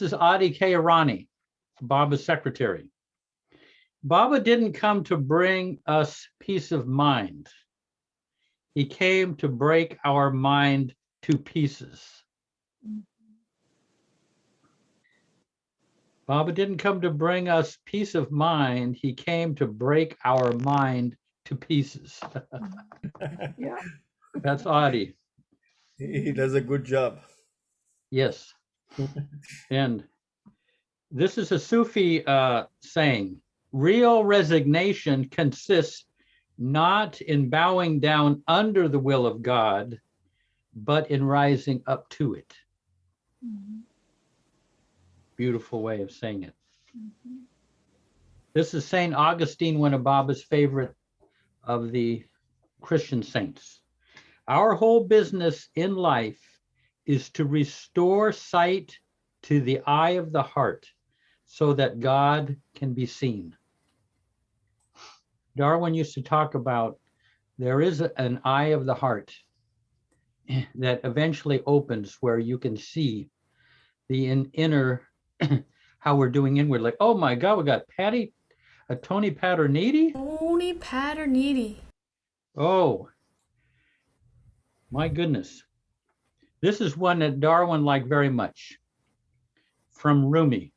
is Adi Kairani, Baba's secretary. Baba didn't come to bring us peace of mind. He came to break our mind to pieces. Baba didn't come to bring us peace of mind. He came to break our mind to pieces. Yeah. That's Adi. He does a good job. Yes. And this is a Sufi saying, real resignation consists not in bowing down under the will of God, but in rising up to it. Beautiful way of saying it. This is St. Augustine, one of Baba's favorite of the Christian saints. Our whole business in life is to restore sight to the eye of the heart so that God can be seen. Darwin used to talk about there is an eye of the heart that eventually opens where you can see the inner, how we're doing inward. Like, oh my God, we got Tony Paterniti. Tony Paterniti. Oh, my goodness. This is one that Darwin liked very much. From Rumi.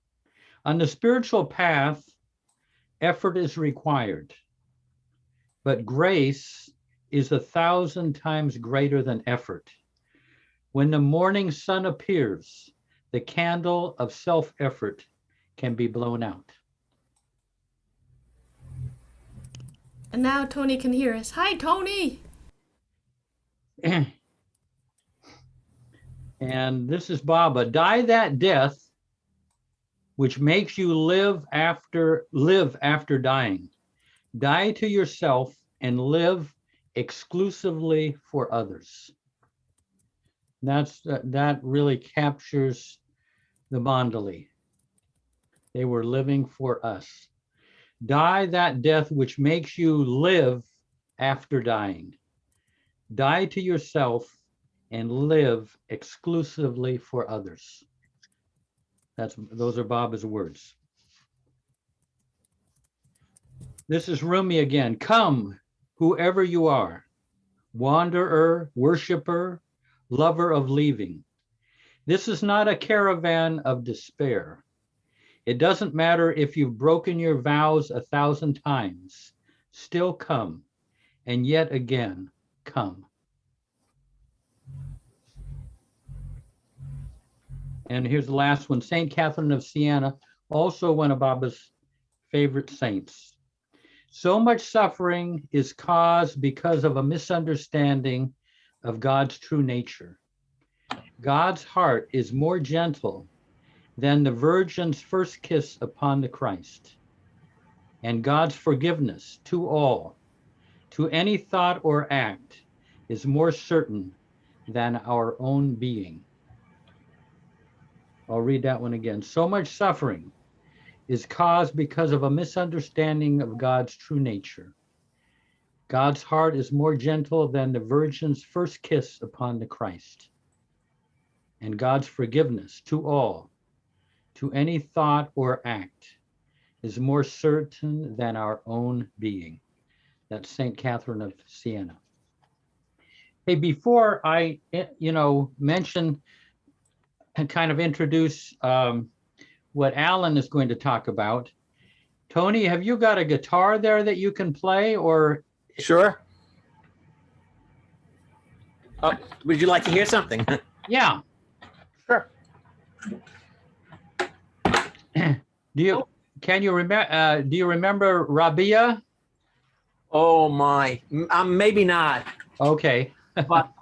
On the spiritual path, effort is required, but grace is 1,000 times greater than effort. When the morning sun appears, the candle of self-effort can be blown out. And now Tony can hear us. Hi, Tony. And this is Baba. Die that death which makes you live after dying. Die to yourself and live exclusively for others. That really captures the Mandali. They were living for us. Die that death which makes you live after dying. Die to yourself and live exclusively for others. Those are Baba's words. This is Rumi again. Come, whoever you are, wanderer, worshiper, lover of leaving. This is not a caravan of despair. It doesn't matter if you've broken your vows 1,000 times. Still come, and yet again, come. And here's the last one, St. Catherine of Siena, also one of Baba's favorite saints. So much suffering is caused because of a misunderstanding of God's true nature. God's heart is more gentle than the Virgin's first kiss upon the Christ. And God's forgiveness to all, to any thought or act, is more certain than our own being. I'll read that one again. So much suffering is caused because of a misunderstanding of God's true nature. God's heart is more gentle than the Virgin's first kiss upon the Christ. And God's forgiveness to all, to any thought or act, is more certain than our own being. That's St. Catherine of Siena. Hey, before I, mention and kind of introduce what Alan is going to talk about, Tony, have you got a guitar there that you can play, or? Sure. Oh, would you like to hear something? Yeah. Sure. Can you remember? Do you remember Rabia? Oh my, maybe not. Okay. But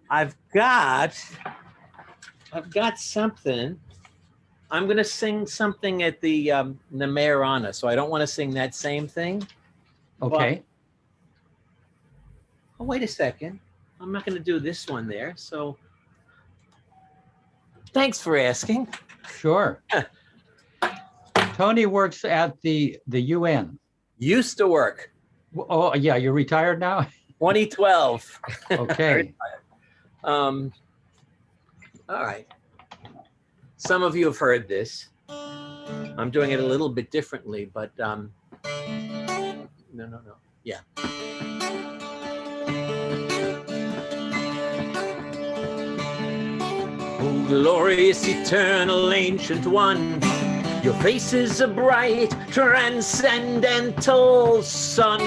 I've got something. I'm going to sing something at the Namerana, so I don't want to sing that same thing. Okay. But, oh, wait a second. I'm not going to do this one there. So thanks for asking. Sure. Tony works at the UN. Used to work. Oh, yeah. You're retired now? 2012. Okay. All right. Some of you have heard this. I'm doing it a little bit differently, but no. Yeah. Oh, glorious, eternal, ancient one, your face is a bright, transcendental sun.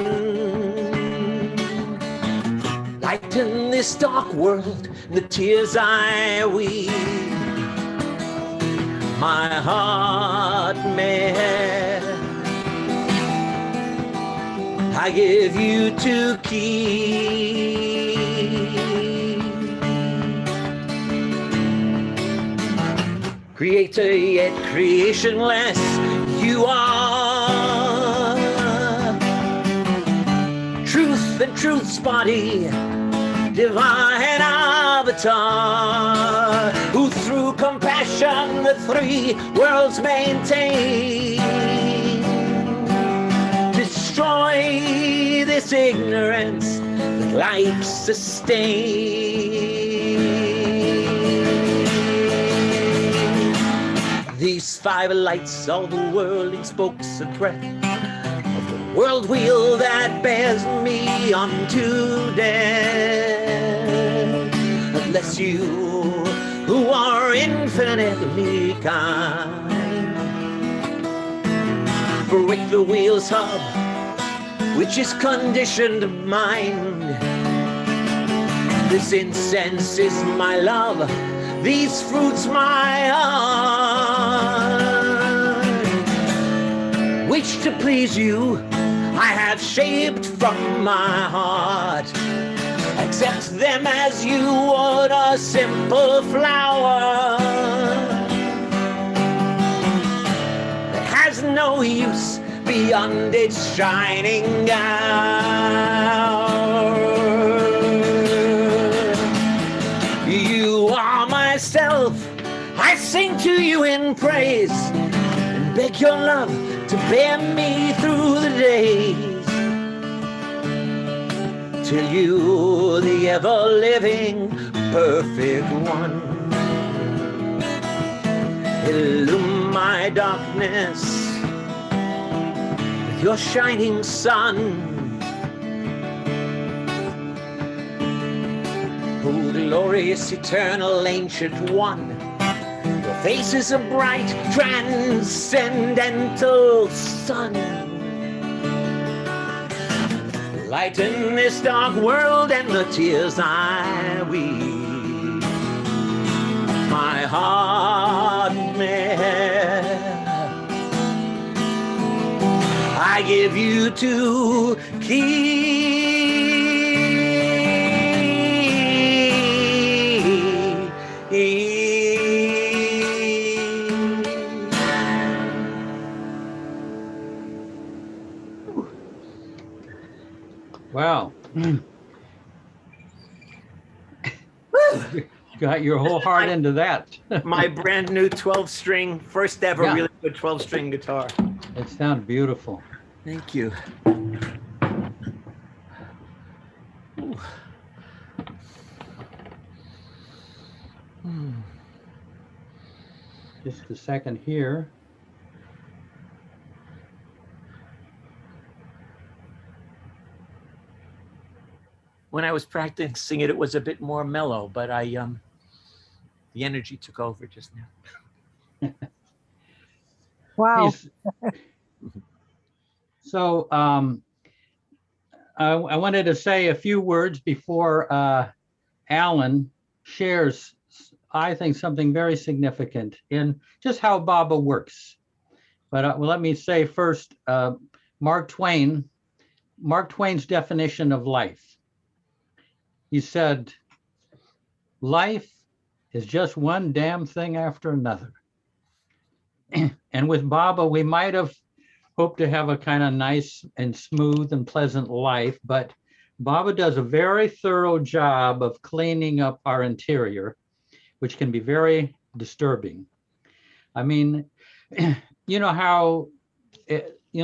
Lighten this dark world, the tears I weep, my heart may have. I give you to keep. Creator yet creationless, you are. Truth and truth's body, divine avatar, who through compassion the three worlds maintain. Destroy this ignorance that light sustains. These five lights, all the world in spokes of breath, of the world wheel that bears me unto death. Unless you, who are infinitely kind, break the wheel's hub, which is conditioned mind. This incense is my love, these fruits my art, which to please you I have shaped from my heart. Accept them as you would a simple flower that has no use beyond its shining hour. You are myself, I sing to you in praise, and beg your love to bear me through the days, till you, the ever-living, perfect one, illume my darkness with your shining sun. Oh, glorious, eternal, ancient one, your face is a bright, transcendental sun. Lighten this dark world and the tears I weep, my heart may have. I give you to keep. Wow. You got your whole heart into that. My brand new 12-string, first ever really good 12-string guitar. It sounds beautiful. Thank you. Just a second here. When I was practicing it, it was a bit more mellow, but the energy took over just now. Wow. So I wanted to say a few words before Alan shares, I think, something very significant in just how Baba works. But well, let me say first, Mark Twain's definition of life. He said, life is just one damn thing after another. And with Baba, we might have hoped to have a kind of nice and smooth and pleasant life, but Baba does a very thorough job of cleaning up our interior, which can be very disturbing. I mean, you know how,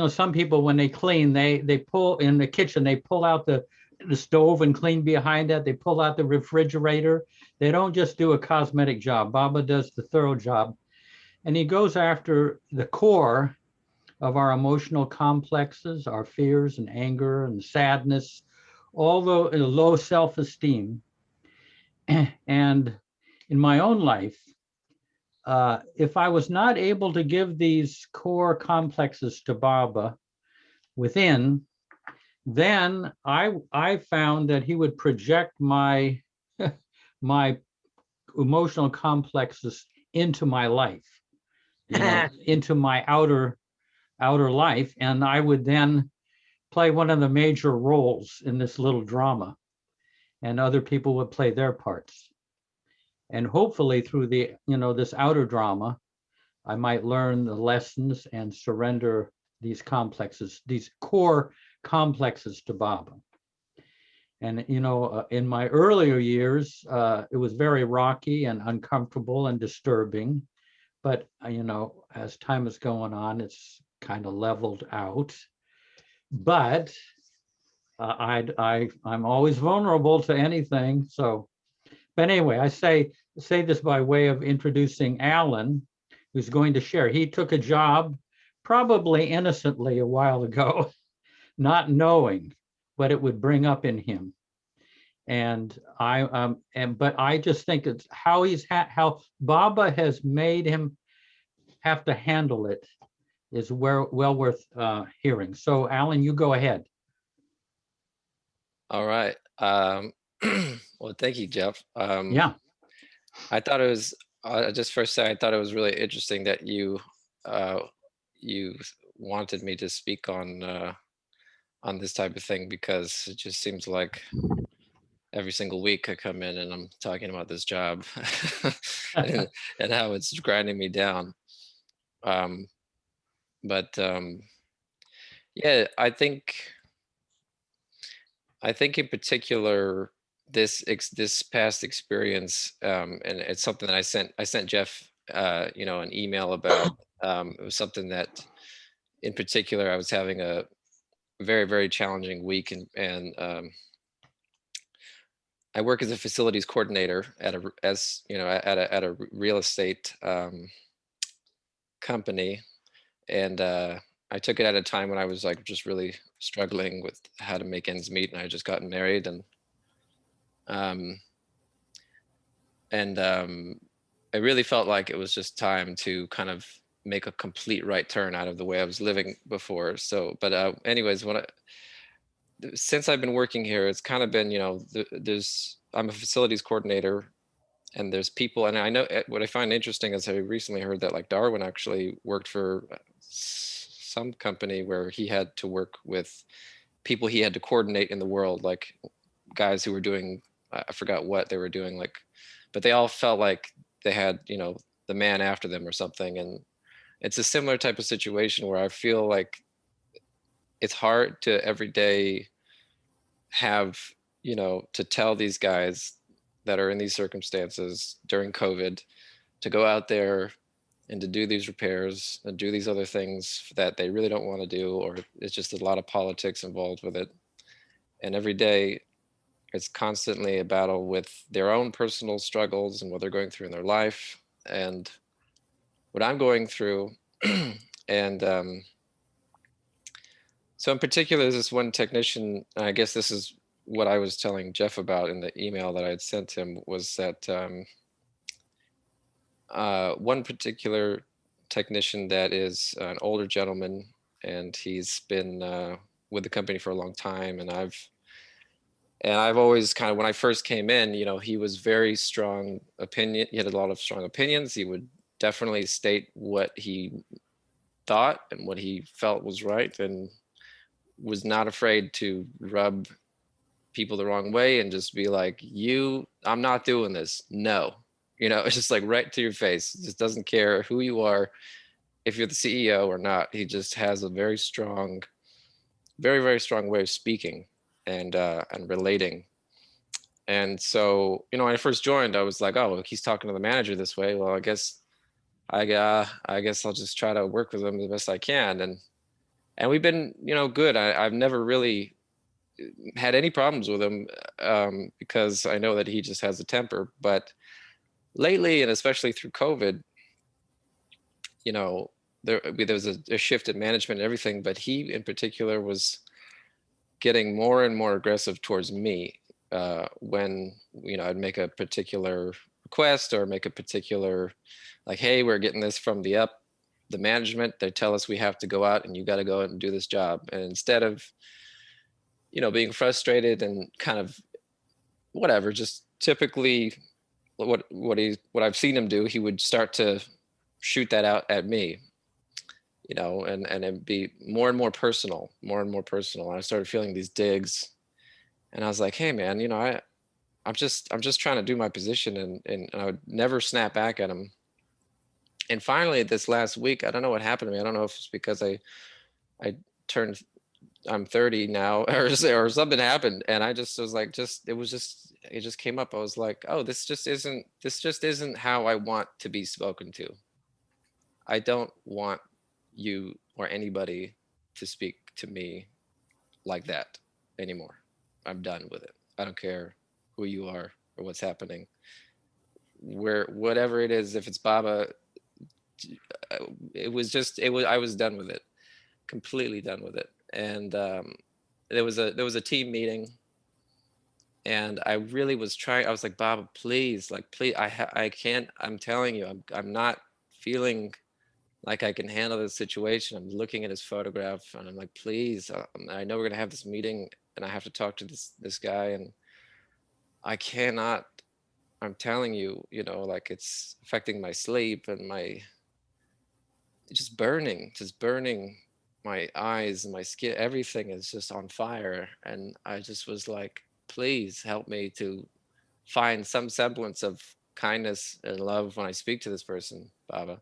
some people, when they clean, they pull in the kitchen, they pull out the stove and clean behind that. They pull out the refrigerator. They don't just do a cosmetic job. Baba does the thorough job. And he goes after the core of our emotional complexes, our fears and anger and sadness, all the low self-esteem. And in my own life, if I was not able to give these core complexes to Baba within, then I found that he would project my my emotional complexes into my life, into my outer life, and I would then play one of the major roles in this little drama, and other people would play their parts. And hopefully through the, this outer drama, I might learn the lessons and surrender these complexes, these core complexes to Baba. And, in my earlier years, it was very rocky and uncomfortable and disturbing. But, as time is going on, it's kind of leveled out. But I'm always vulnerable to anything. So, but anyway, I say this by way of introducing Alan, who's going to share. He took a job, probably innocently a while ago, not knowing what it would bring up in him. And but I just think it's how how Baba has made him have to handle it is well worth hearing. So Alan, you go ahead. All right. Well, thank you, Jeff. Yeah. I thought it was, just first say, I thought it was really interesting that you wanted me to speak on this type of thing, because it just seems like every single week I come in and I'm talking about this job and how it's grinding me down. Yeah, I think in particular this past experience, and it's something that I sent Jeff an email about. It was something that in particular I was having a very, very challenging week, and I work as a facilities coordinator at a real estate company, and I took it at a time when I was like just really struggling with how to make ends meet, and I had just gotten married, and I really felt like it was just time to kind of make a complete right turn out of the way I was living before. So, but anyways, since I've been working here, it's kind of been, I'm a facilities coordinator, and there's people, and I know what I find interesting is I recently heard that like Darwin actually worked for some company where he had to work with people he had to coordinate in the world, like guys who were doing, I forgot what they were doing, like, but they all felt like they had, the man after them or something. And it's a similar type of situation where I feel like it's hard to every day have, to tell these guys that are in these circumstances during COVID to go out there and to do these repairs and do these other things that they really don't want to do, or it's just a lot of politics involved with it. And every day it's constantly a battle with their own personal struggles and what they're going through in their life and what I'm going through. And so in particular, there's this one technician, and I guess this is what I was telling Jeff about in the email that I had sent him, was that one particular technician that is an older gentleman, and he's been with the company for a long time, and I've always kind of, when I first came in, he was very strong opinion. He had a lot of strong opinions. He would definitely state what he thought and what he felt was right, and was not afraid to rub people the wrong way and just be like, I'm not doing this. No, it's just like right to your face. Just doesn't care who you are, if you're the CEO or not. He just has a very strong, very, very strong way of speaking and relating. And so, when I first joined, I was like, oh, he's talking to the manager this way. Well, I guess I'll just try to work with him the best I can. And we've been, good. I've never really had any problems with him, because I know that he just has a temper. But lately, and especially through COVID, you know, there was a shift in management and everything, but he in particular was getting more and more aggressive towards me when, you know, I'd make a particular request or make a particular, like, hey, we're getting this from the management, they tell us we have to go out and you got to go out and do this job. And instead of, you know, being frustrated and kind of whatever, just typically what I've seen him do, he would start to shoot that out at me, you know, and it'd be more and more personal, more and more personal. And I started feeling these digs, and I was like, hey man, you know, I'm just trying to do my position, and I would never snap back at him. And finally this last week, I don't know what happened to me. I don't know if it's because I I'm 30 now, or something happened, and I just was like, it just came up. I was like, oh, this just isn't how I want to be spoken to. I don't want you or anybody to speak to me like that anymore. I'm done with it. I don't care who you are or what's happening. Whatever it is, if it's Baba, I was done with it, completely done with it. And there was a team meeting, and I really was trying. I was like, Baba, please, like, please, I can't. I'm telling you, I'm not feeling like I can handle this situation. I'm looking at his photograph, and I'm like, please, I know we're gonna have this meeting, and I have to talk to this guy, and I cannot. I'm telling you, you know, like, it's affecting my sleep and my just burning my eyes and my skin. Everything is just on fire, and I just was like, please help me to find some semblance of kindness and love when I speak to this person, Baba.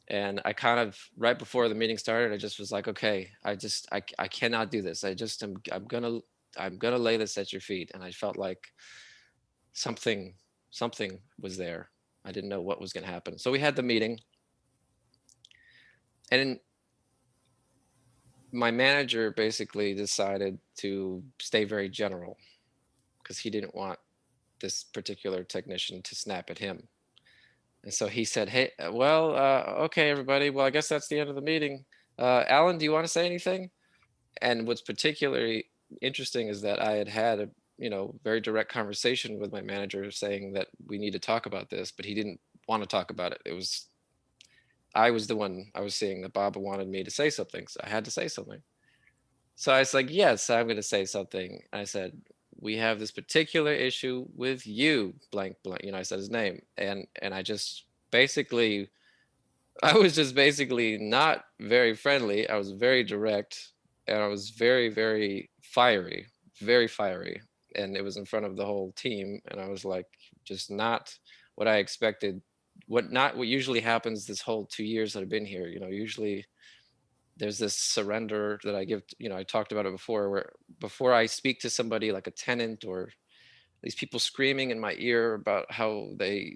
And I kind of, right before the meeting started, I just was like, okay, I cannot do this. I'm gonna lay this at your feet. And I felt like something was there. I didn't know what was gonna happen. So we had the meeting, and my manager basically decided to stay very general because he didn't want this particular technician to snap at him. And so he said, hey, well, okay, everybody. Well, I guess that's the end of the meeting. Alan, do you want to say anything? And what's particularly interesting is that I had a, you know, very direct conversation with my manager saying that we need to talk about this, but he didn't want to talk about it. I was the one, I was seeing that Baba wanted me to say something, so I had to say something. So I was like, yes, I'm going to say something. I said, we have this particular issue with you, blank, blank, you know, I said his name. And I just basically, I was just basically not very friendly. I was very direct, and I was very, very fiery, very fiery. And it was in front of the whole team. And I was like, just not what I expected. What usually happens this whole 2 years that I've been here, you know, usually there's this surrender that I give, you know, I talked about it before, where before I speak to somebody like a tenant or these people screaming in my ear about how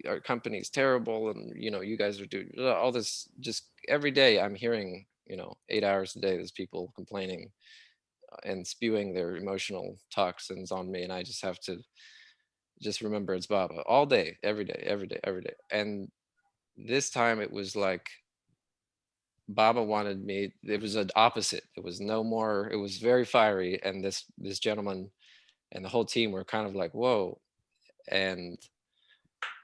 our company is terrible, and, you know, you guys are doing all this, just every day I'm hearing, you know, 8 hours a day, there's people complaining and spewing their emotional toxins on me, and I just have to just remember it's Baba all day, every day, every day, every day. And this time it was like Baba wanted me, it was an opposite. It was no more, it was very fiery. And this gentleman and the whole team were kind of like, whoa. And,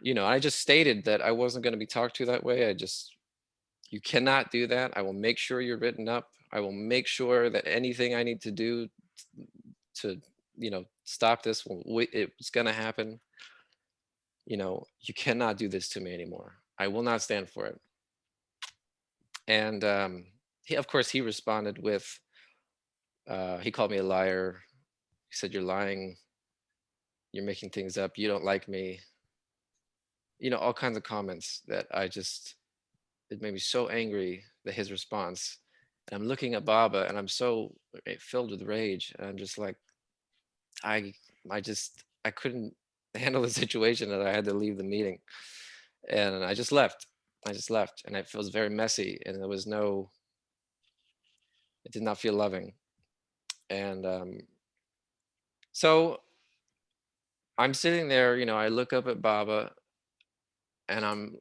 you know, I just stated that I wasn't going to be talked to that way. You cannot do that. I will make sure you're written up. I will make sure that anything I need to do to, you know, stop this, it's going to happen. You know, you cannot do this to me anymore. I will not stand for it. And of course, he responded with, he called me a liar. He said, you're lying. You're making things up. You don't like me. You know, all kinds of comments that it made me so angry that his response. And I'm looking at Baba, and I'm so filled with rage. And I'm just like, I couldn't handle the situation, that I had to leave the meeting. And I just left. And it feels very messy, and it did not feel loving. And so I'm sitting there, you know, I look up at Baba, and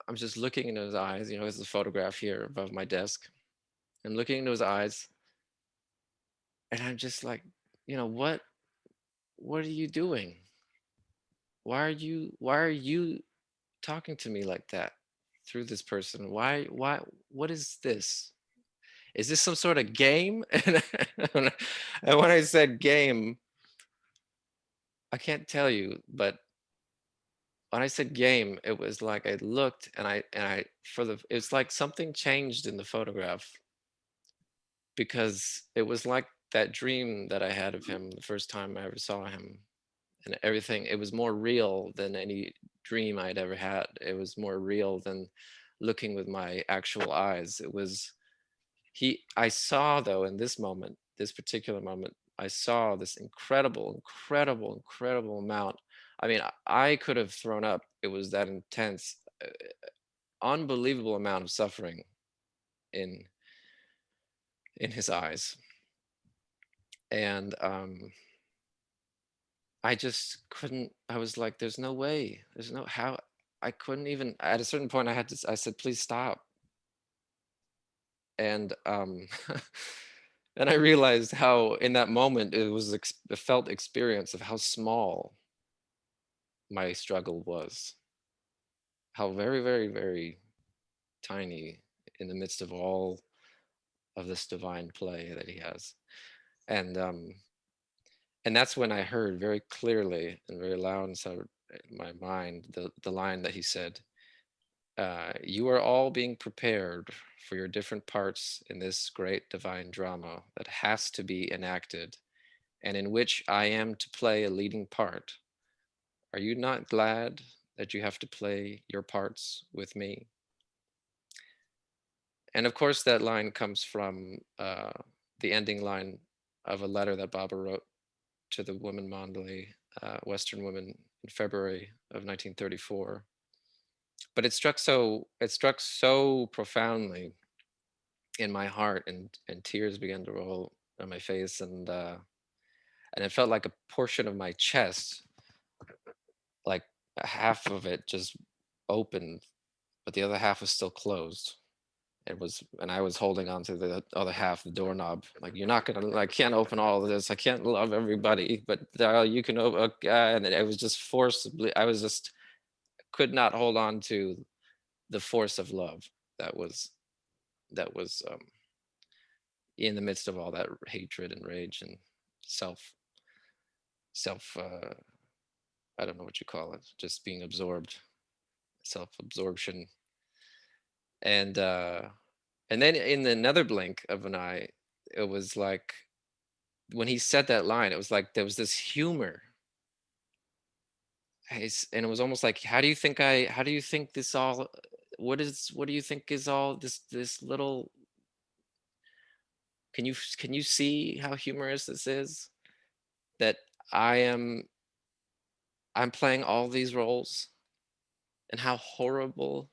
I'm just looking into his eyes. You know, there's a photograph here above my desk. I'm looking into his eyes, and I'm just like, you know, what are you doing? Why are you talking to me like that through this person? Why what is this? Is this some sort of game? And when I said game, I can't tell you, but when I said game, it was like I looked and I it's like something changed in the photograph, because it was like that dream that I had of him the first time I ever saw him, and everything, it was more real than any dream I'd ever had. It was more real than looking with my actual eyes. It was I saw, though, in this moment, this particular moment, I saw this incredible amount. I mean, I could have thrown up. It was that intense, unbelievable amount of suffering in his eyes. And I just couldn't. I was like, there's no way, there's no how. I couldn't even, at a certain point, I said, please stop. And and I realized how in that moment it was a felt experience of how small my struggle was, how very tiny in the midst of all of this divine play that he has. And that's when I heard very clearly and very loud inside my mind the line that he said, you are all being prepared for your different parts in this great divine drama that has to be enacted, and in which I am to play a leading part. Are you not glad that you have to play your parts with me? And of course, that line comes from the ending line of a letter that Baba wrote to the woman Mandalay, Western woman, in February of 1934. But it struck so profoundly in my heart, and tears began to roll on my face, and it felt like a portion of my chest, like half of it just opened, but the other half was still closed. And I was holding on to the other half, the doorknob. Like, you're not gonna, I can't open all of this. I can't love everybody, but you can open. And it was just forcibly. Could not hold on to the force of love that was in the midst of all that hatred and rage and self self I don't know what you call it, just being absorbed, self-absorption. And then in another blink of an eye, it was like when he said that line, it was like there was this humor. And it was almost like, how do you think this all, what do you think is all this little, can you see how humorous this is? That I am I'm playing all these roles, and how horribly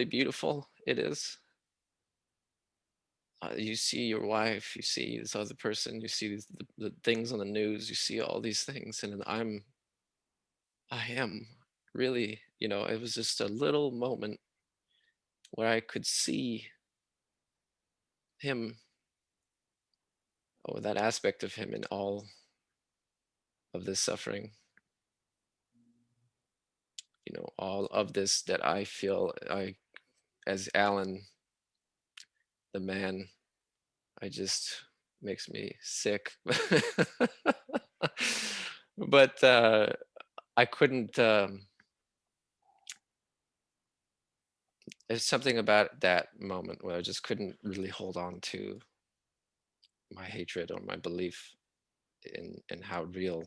beautiful it is. You see your wife, you see this other person, you see the things on the news, you see all these things, and then I am really, it was just a little moment where I could see him, or that aspect of him, in all of this suffering, all of this that I feel, as Alan, the man, I just makes me sick. But I couldn't. There's something about that moment where I just couldn't really hold on to my hatred or my belief in how real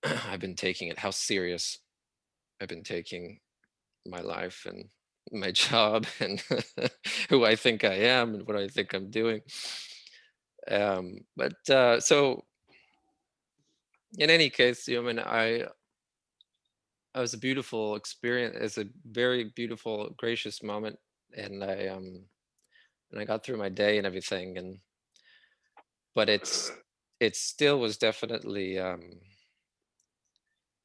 I've been taking it, how serious I've been taking my life and my job, and who I think I am and what I think I'm doing. But so in any case, I mean, it was a beautiful experience. It's a very beautiful, gracious moment, and I got through my day and everything, but it still was definitely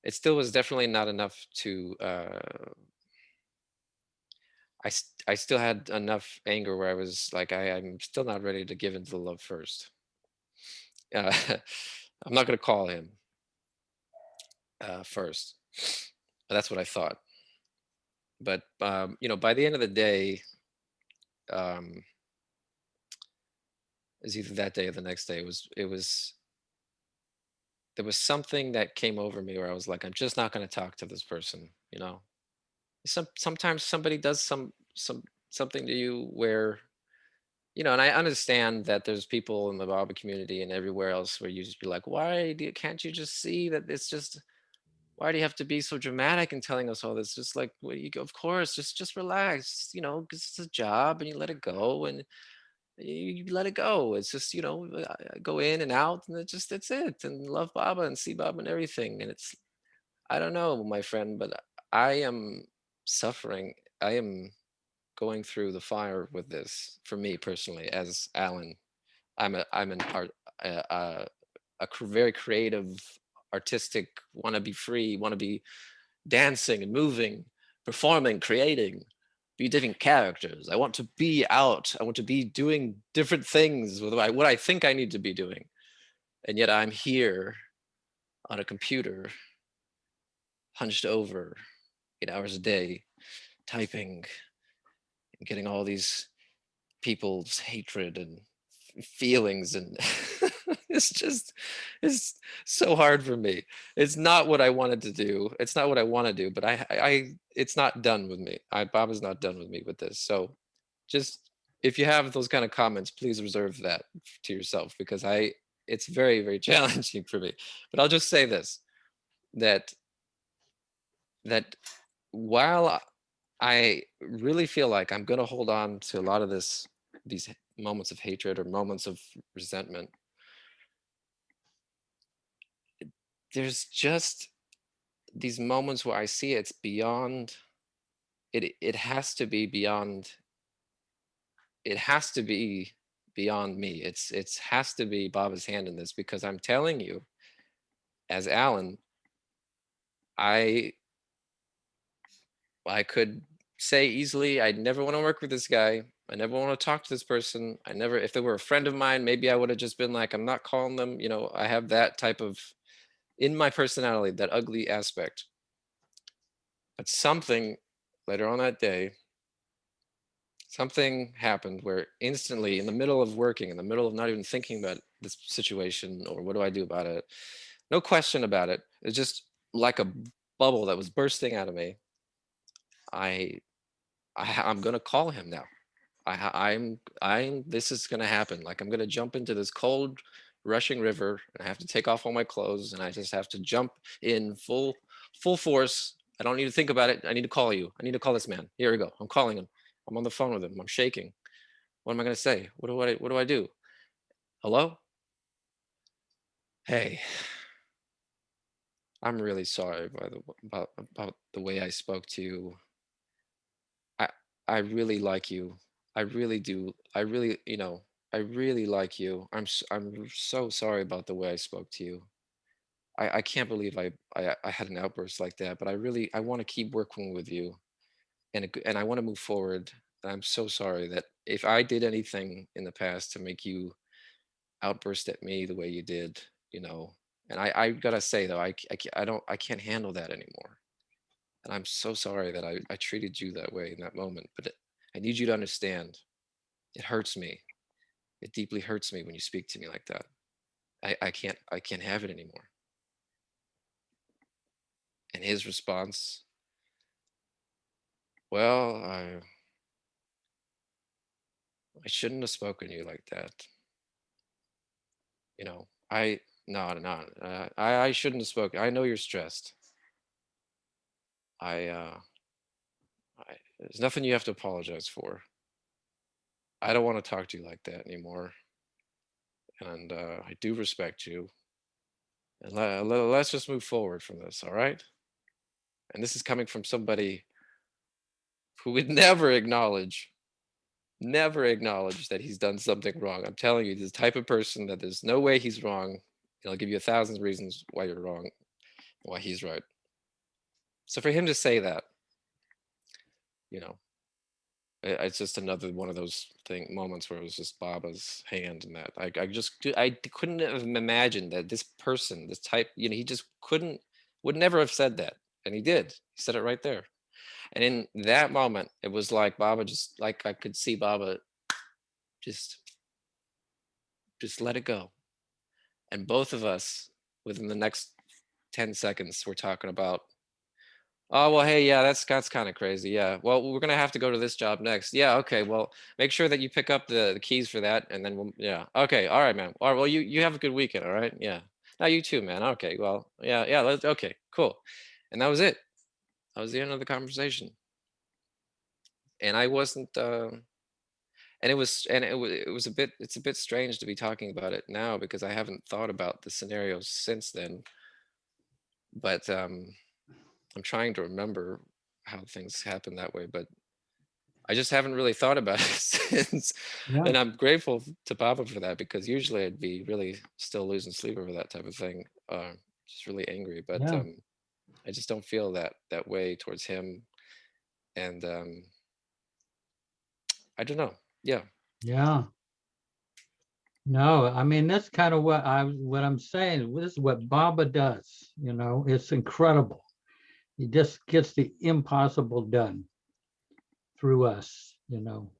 it still was definitely not enough to, I still had enough anger where I was like, I'm still not ready to give into the love first. Uh, I'm not going to call him first. That's what I thought. But you know, by the end of the day, um, it was either that day or the next day. It was there was something that came over me where I was like, I'm just not going to talk to this person. You know, sometimes somebody does something to you where, you know, and I understand that there's people in the Baba community and everywhere else where you just be like, can't you just see that it's just, why do you have to be so dramatic and telling us all this? Just like, well, you go, of course, just relax, you know, 'cause it's a job and you let it go and you let it go. It's just, you know, I go in and out and that's it. And love Baba and see Baba and everything. And it's, I don't know, my friend, but I am suffering. I am going through the fire with this for me personally as Alan. I'm an art, very creative, artistic, want to be free, want to be dancing and moving, performing, creating, be different characters. I want to be out. I want to be doing different things with what I think I need to be doing. And yet I'm here on a computer, hunched over 8 hours a day, typing and getting all these people's hatred and feelings and it's just, it's so hard for me. It's not what I wanted to do. It's not what I want to do, but I it's not done with me. Baba's not done with me with this. So just, if you have those kind of comments, please reserve that to yourself, because it's very, very challenging for me. But I'll just say this, that while I really feel like I'm going to hold on to a lot of these moments of hatred or moments of resentment, there's just these moments where I see it's beyond it. It has to be beyond. It has to be beyond me. It's has to be Baba's hand in this, because I'm telling you, as Alan, I could say easily, I never want to work with this guy. I never want to talk to this person. I never, if they were a friend of mine, maybe I would have just been like, I'm not calling them. You know, I have that type of, in my personality, that ugly aspect. But something later on that day, something happened where instantly, in the middle of working, in the middle of not even thinking about this situation or what do I do about it, no question about it, it's just like a bubble that was bursting out of me. I'm gonna call him now. This is gonna happen. Like, I'm gonna jump into this cold, rushing river, and I have to take off all my clothes, and I just have to jump in full force. I don't need to think about it. I need to call you. I need to call this man. Here we go. I'm calling him. I'm on the phone with him. I'm shaking. What am I gonna say? What do I do? Hello? Hey, I'm really sorry about the way I spoke to you. I I really like you. I really do. I really, you know, I really like you. I'm so sorry about the way I spoke to you. I can't believe I had an outburst like that, but I want to keep working with you, and I want to move forward. And I'm so sorry that if I did anything in the past to make you outburst at me the way you did, you know. And I gotta say though, I can't handle that anymore. And I'm so sorry that I treated you that way in that moment. But I need you to understand, it hurts me. It deeply hurts me when you speak to me like that. I can't have it anymore. And his response, well, I shouldn't have spoken to you like that. You know, no, I shouldn't have spoken. I know you're stressed. I, uh, there's nothing you have to apologize for. I don't want to talk to you like that anymore. And I do respect you. And let's just move forward from this, all right? And this is coming from somebody who would never acknowledge that he's done something wrong. I'm telling you, this type of person that there's no way he's wrong. He'll give you 1,000 reasons why you're wrong, why he's right. So for him to say that, you know, it's just another one of those moments where it was just Baba's hand and that I couldn't have imagined that this person, this type, you know, he just would never have said that. And he did. He said it right there. And in that moment, it was like Baba just, like I could see Baba just let it go. And both of us, within the next 10 seconds, we're talking about, oh, well, hey, yeah, that's kind of crazy. Yeah, well, we're going to have to go to this job next. Yeah, okay, well, make sure that you pick up the keys for that. And then, yeah, okay, all right, man. All right, well, you have a good weekend, all right? Yeah. No, you too, man. Okay, well, yeah, okay, cool. And that was it. That was the end of the conversation. And I wasn't, and it's a bit strange to be talking about it now because I haven't thought about the scenarios since then. But I'm trying to remember how things happened that way, but I just haven't really thought about it since. Yeah. And I'm grateful to Papa for that, because usually I'd be really still losing sleep over that type of thing, just really angry. But Yeah. I just don't feel that way towards him, and I don't know. Yeah. Yeah. No, I mean, that's kind of what I'm saying. This is what Baba does, you know, it's incredible. He just gets the impossible done through us, you know,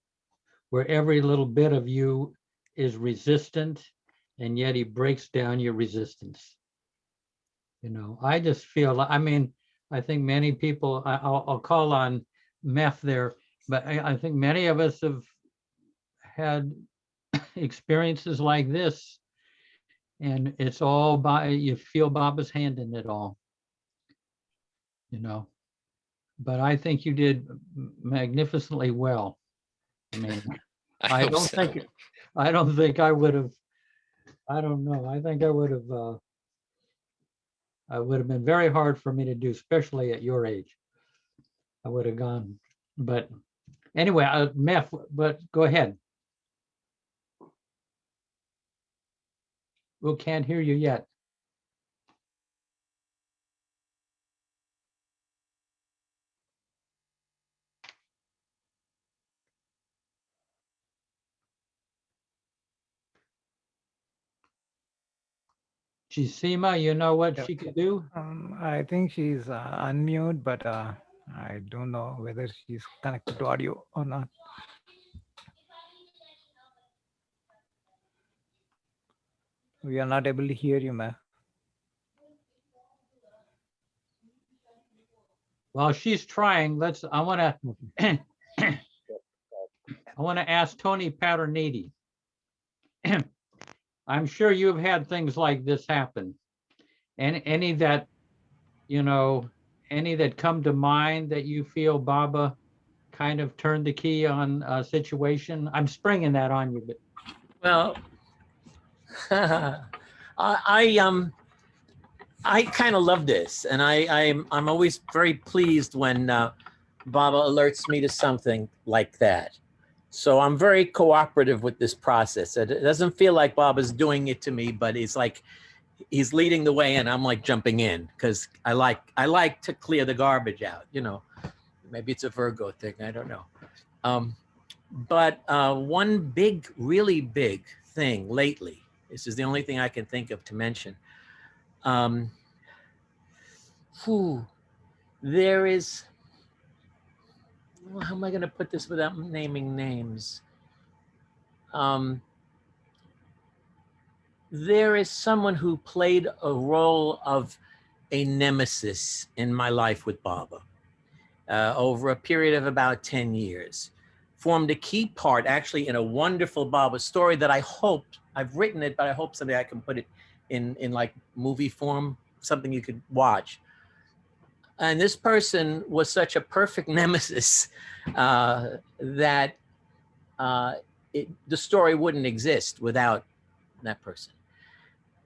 where every little bit of you is resistant, and yet he breaks down your resistance. You know, I just feel, I mean, I think many people, I'll call on Meth there, but I think many of us have had experiences like this, and it's all by, you feel Baba's hand in it all, you know. But I think you did magnificently well. I mean, I hope so. I don't think I would have, I don't know, I think I would have been very hard for me to do, especially at your age. I would have gone, but anyway, Meth, but go ahead. We can't hear you yet. Gisima, you know what she could do? I think she's unmute, but I don't know whether she's connected to audio or not. We are not able to hear you, ma'am. While she's trying, I want to ask Tony Paterniti. I'm sure you've had things like this happen. And any that, you know, any that come to mind that you feel Baba kind of turned the key on a situation? I'm springing that on you, but. Well, I kind of love this, and I'm always very pleased when Baba alerts me to something like that. So I'm very cooperative with this process. It doesn't feel like Baba's doing it to me, but it's like he's leading the way, and I'm like jumping in because I like to clear the garbage out. You know, maybe it's a Virgo thing. I don't know. But one big, really big thing lately. This is the only thing I can think of to mention. There is, well, how am I going to put this without naming names? There is someone who played a role of a nemesis in my life with Baba over a period of about 10 years. Formed a key part actually in a wonderful Baba story that I hoped, I've written it, but I hope someday I can put it in like movie form, something you could watch. And this person was such a perfect nemesis that the story wouldn't exist without that person.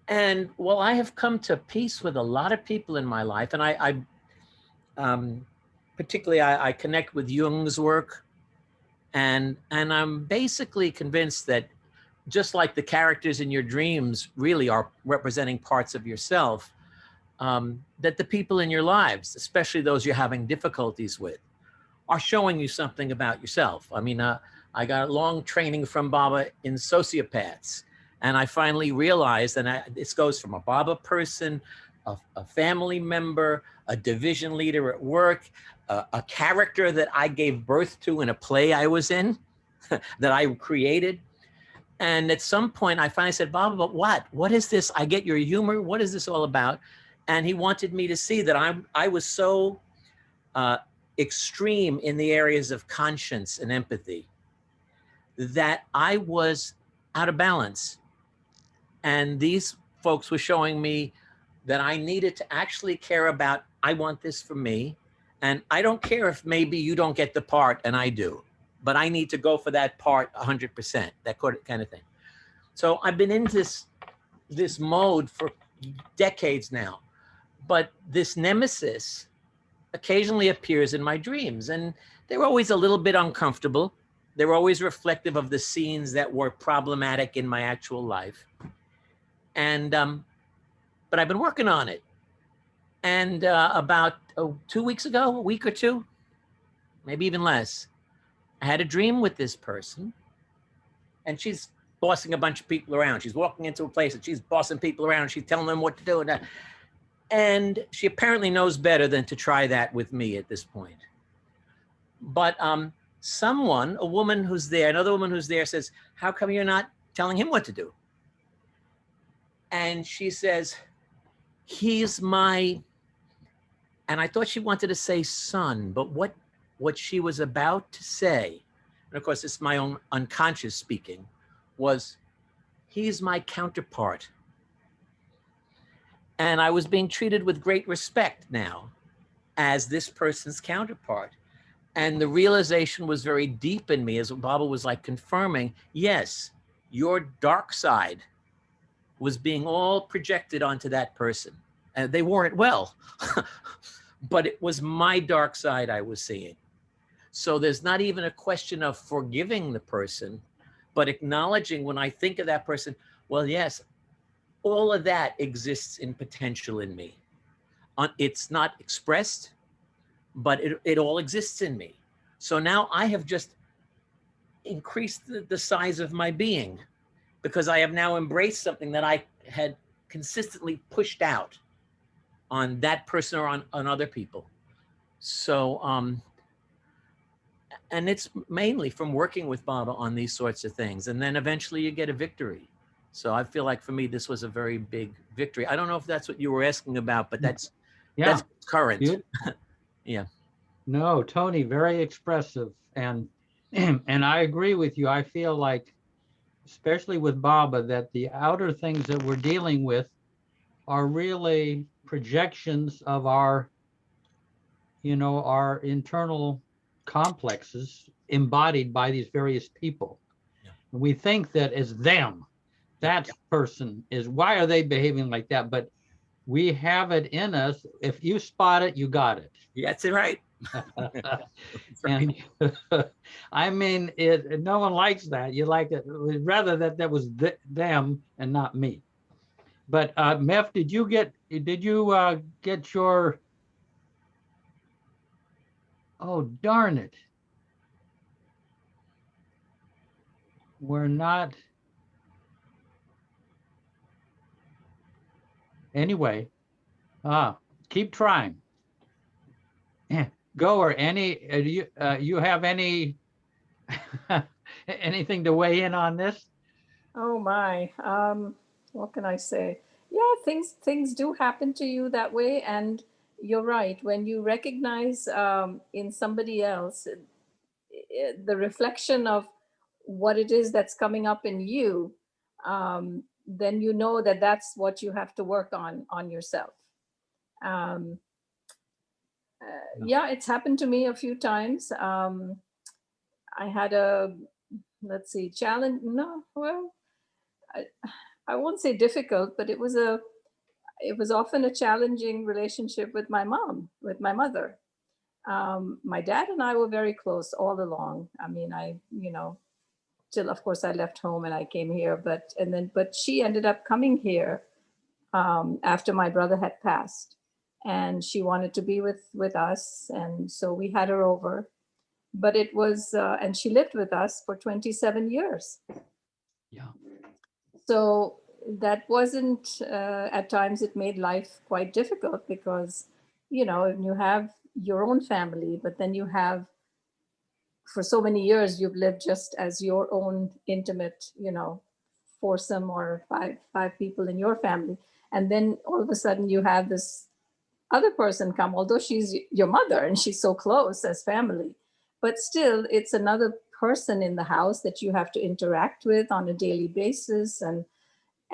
And well, I have come to peace with a lot of people in my life, and I particularly I connect with Jung's work, and I'm basically convinced that just like the characters in your dreams really are representing parts of yourself, that the people in your lives, especially those you're having difficulties with, are showing you something about yourself. I mean, I got a long training from Baba in sociopaths, and I finally realized, and this goes from a Baba person, a family member, a division leader at work, a character that I gave birth to in a play I was in, that I created. And at some point I finally said, Baba, but what? What is this? I get your humor. What is this all about? And he wanted me to see that I was so extreme in the areas of conscience and empathy that I was out of balance. And these folks were showing me that I needed to actually care about, I want this for me. And I don't care if maybe you don't get the part and I do, but I need to go for that part 100%, that kind of thing. So I've been in this mode for decades now, but this nemesis occasionally appears in my dreams, and they're always a little bit uncomfortable. They're always reflective of the scenes that were problematic in my actual life. And, but I've been working on it. And about 2 weeks ago, a week or two, maybe even less, I had a dream with this person, and she's bossing a bunch of people around. She's walking into a place and she's bossing people around. She's telling them what to do. And she apparently knows better than to try that with me at this point. But someone, a woman who's there, another woman who's there says, how come you're not telling him what to do? And she says, he's my, and I thought she wanted to say son, but what she was about to say, and of course it's my own unconscious speaking, was he's my counterpart. And I was being treated with great respect now as this person's counterpart. And the realization was very deep in me as Baba was like confirming, yes, your dark side was being all projected onto that person. And they wore it well, but it was my dark side I was seeing. So there's not even a question of forgiving the person, but acknowledging when I think of that person, well, yes, all of that exists in potential in me. It's not expressed, but it all exists in me. So now I have just increased the size of my being because I have now embraced something that I had consistently pushed out on that person or on other people. So, and it's mainly from working with Baba on these sorts of things. And then eventually you get a victory. So I feel like for me, this was a very big victory. I don't know if that's what you were asking about, but that's current. Yeah. No, Tony, very expressive. And I agree with you. I feel like, especially with Baba, that the outer things that we're dealing with are really projections of our, our internal complexes embodied by these various people. Yeah. And we think that as them, that person is, why are they behaving like that? But we have it in us. If you spot it, you got it. That's it, right. And I mean, no one likes that. You like it rather that was them and not me. But Meph, did you get your? Oh, darn it! We're not. Anyway, keep trying. Go, or any you have any anything to weigh in on this? Oh my, what can I say? Yeah, things do happen to you that way, and you're right. When you recognize in somebody else the reflection of what it is that's coming up in you, then you know that that's what you have to work on yourself. Yeah, it's happened to me a few times. I had a, let's see, challenge. No, well, I won't say difficult, but it was often a challenging relationship with my mom, with my mother. My dad and I were very close all along. I mean, till of course I left home and I came here, but she ended up coming here after my brother had passed. And she wanted to be with us. And so we had her over. But it was, and she lived with us for 27 years. Yeah. So that wasn't, at times it made life quite difficult because, you know, you have your own family, but then you have, for so many years, you've lived just as your own intimate, you know, foursome or five people in your family. And then all of a sudden you have this other person come, although she's your mother and she's so close as family, but still it's another person in the house that you have to interact with on a daily basis.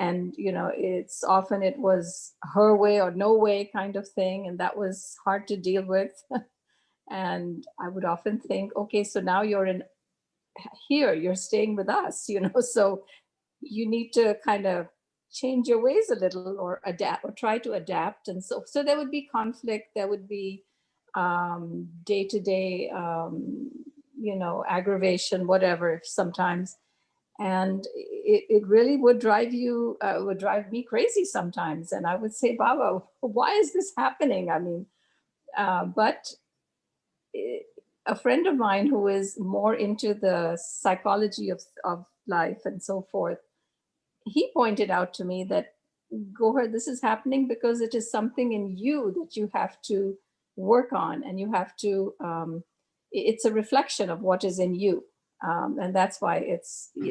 And you know, it's often it was her way or no way kind of thing, and that was hard to deal with. And I would often think, okay, so now you're in here, you're staying with us, you know, so you need to kind of change your ways a little or adapt or try to adapt. And so there would be conflict, there would be day-to-day, you know, aggravation, whatever, sometimes. And it really would drive would drive me crazy sometimes. And I would say, Baba, why is this happening? I mean, but a friend of mine who is more into the psychology of life and so forth, he pointed out to me that, Gohar, this is happening because it is something in you that you have to work on, and you have to, it's a reflection of what is in you. And that's why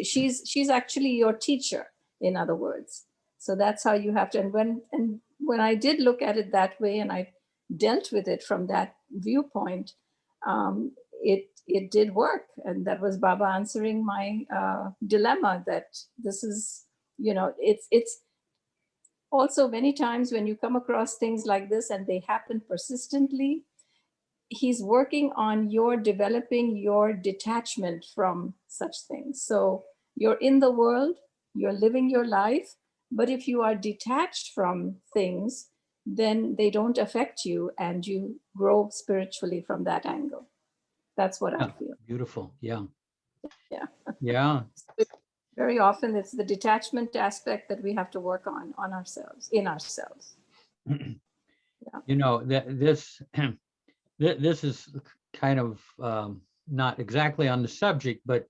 she's actually your teacher, in other words. So that's how you have to, and when I did look at it that way and I dealt with it from that viewpoint, it did work. And that was Baba answering my dilemma, that this is, you know, it's also many times when you come across things like this and they happen persistently, he's working on your developing your detachment from such things. So you're in the world, you're living your life, but if you are detached from things, then they don't affect you and you grow spiritually from that angle. That's what I feel. Beautiful. Yeah. Yeah. Yeah. Very often it's the detachment aspect that we have to work on ourselves, in ourselves. Yeah. You know, this is kind of not exactly on the subject, but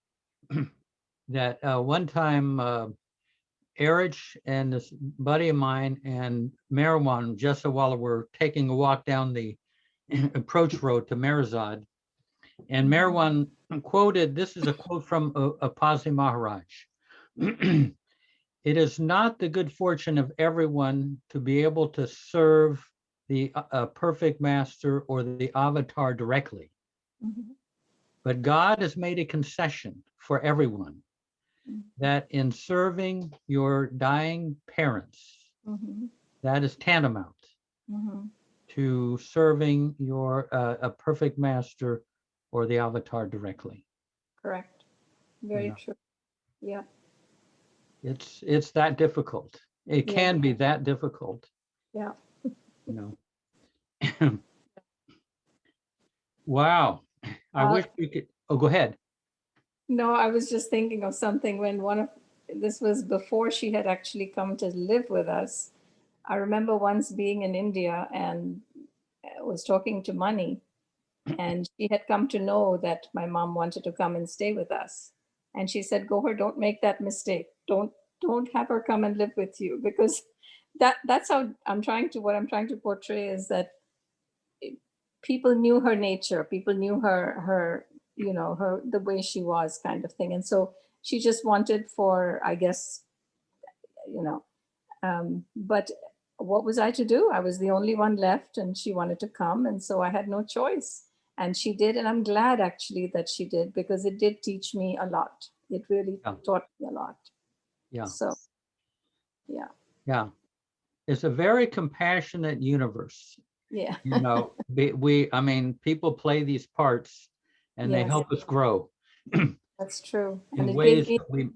that one time Erich and this buddy of mine and Marwan Jesawala were taking a walk down the approach road to Merazad, and Marwan quoted, this is a quote from Apazi Maharaj. It is not the good fortune of everyone to be able to serve the perfect master or the avatar directly. Mm-hmm. But God has made a concession for everyone that in serving your dying parents, that is tantamount to serving your a perfect master or the avatar directly. Correct. Very true. Yeah. It's that difficult. It can be that difficult. Yeah. You know. Wow. I wish we could. Oh, go ahead. No, I was just thinking of something when this was before she had actually come to live with us. I remember once being in India and was talking to Mani, and she had come to know that my mom wanted to come and stay with us. And she said, Gohar, don't make that mistake. Don't have her come and live with you, because that's how what I'm trying to portray is that people knew her nature, people knew her, you know, her, the way she was, kind of thing. And so she just wanted for, I guess, you know, but what was I to do? I was the only one left and she wanted to come. And so I had no choice. And she did. And I'm glad actually that she did, because it did teach me a lot. It really taught me a lot. Yeah. So, yeah. Yeah. It's a very compassionate universe. Yeah. You know, I mean, people play these parts and they help us grow. That's true. In ways that we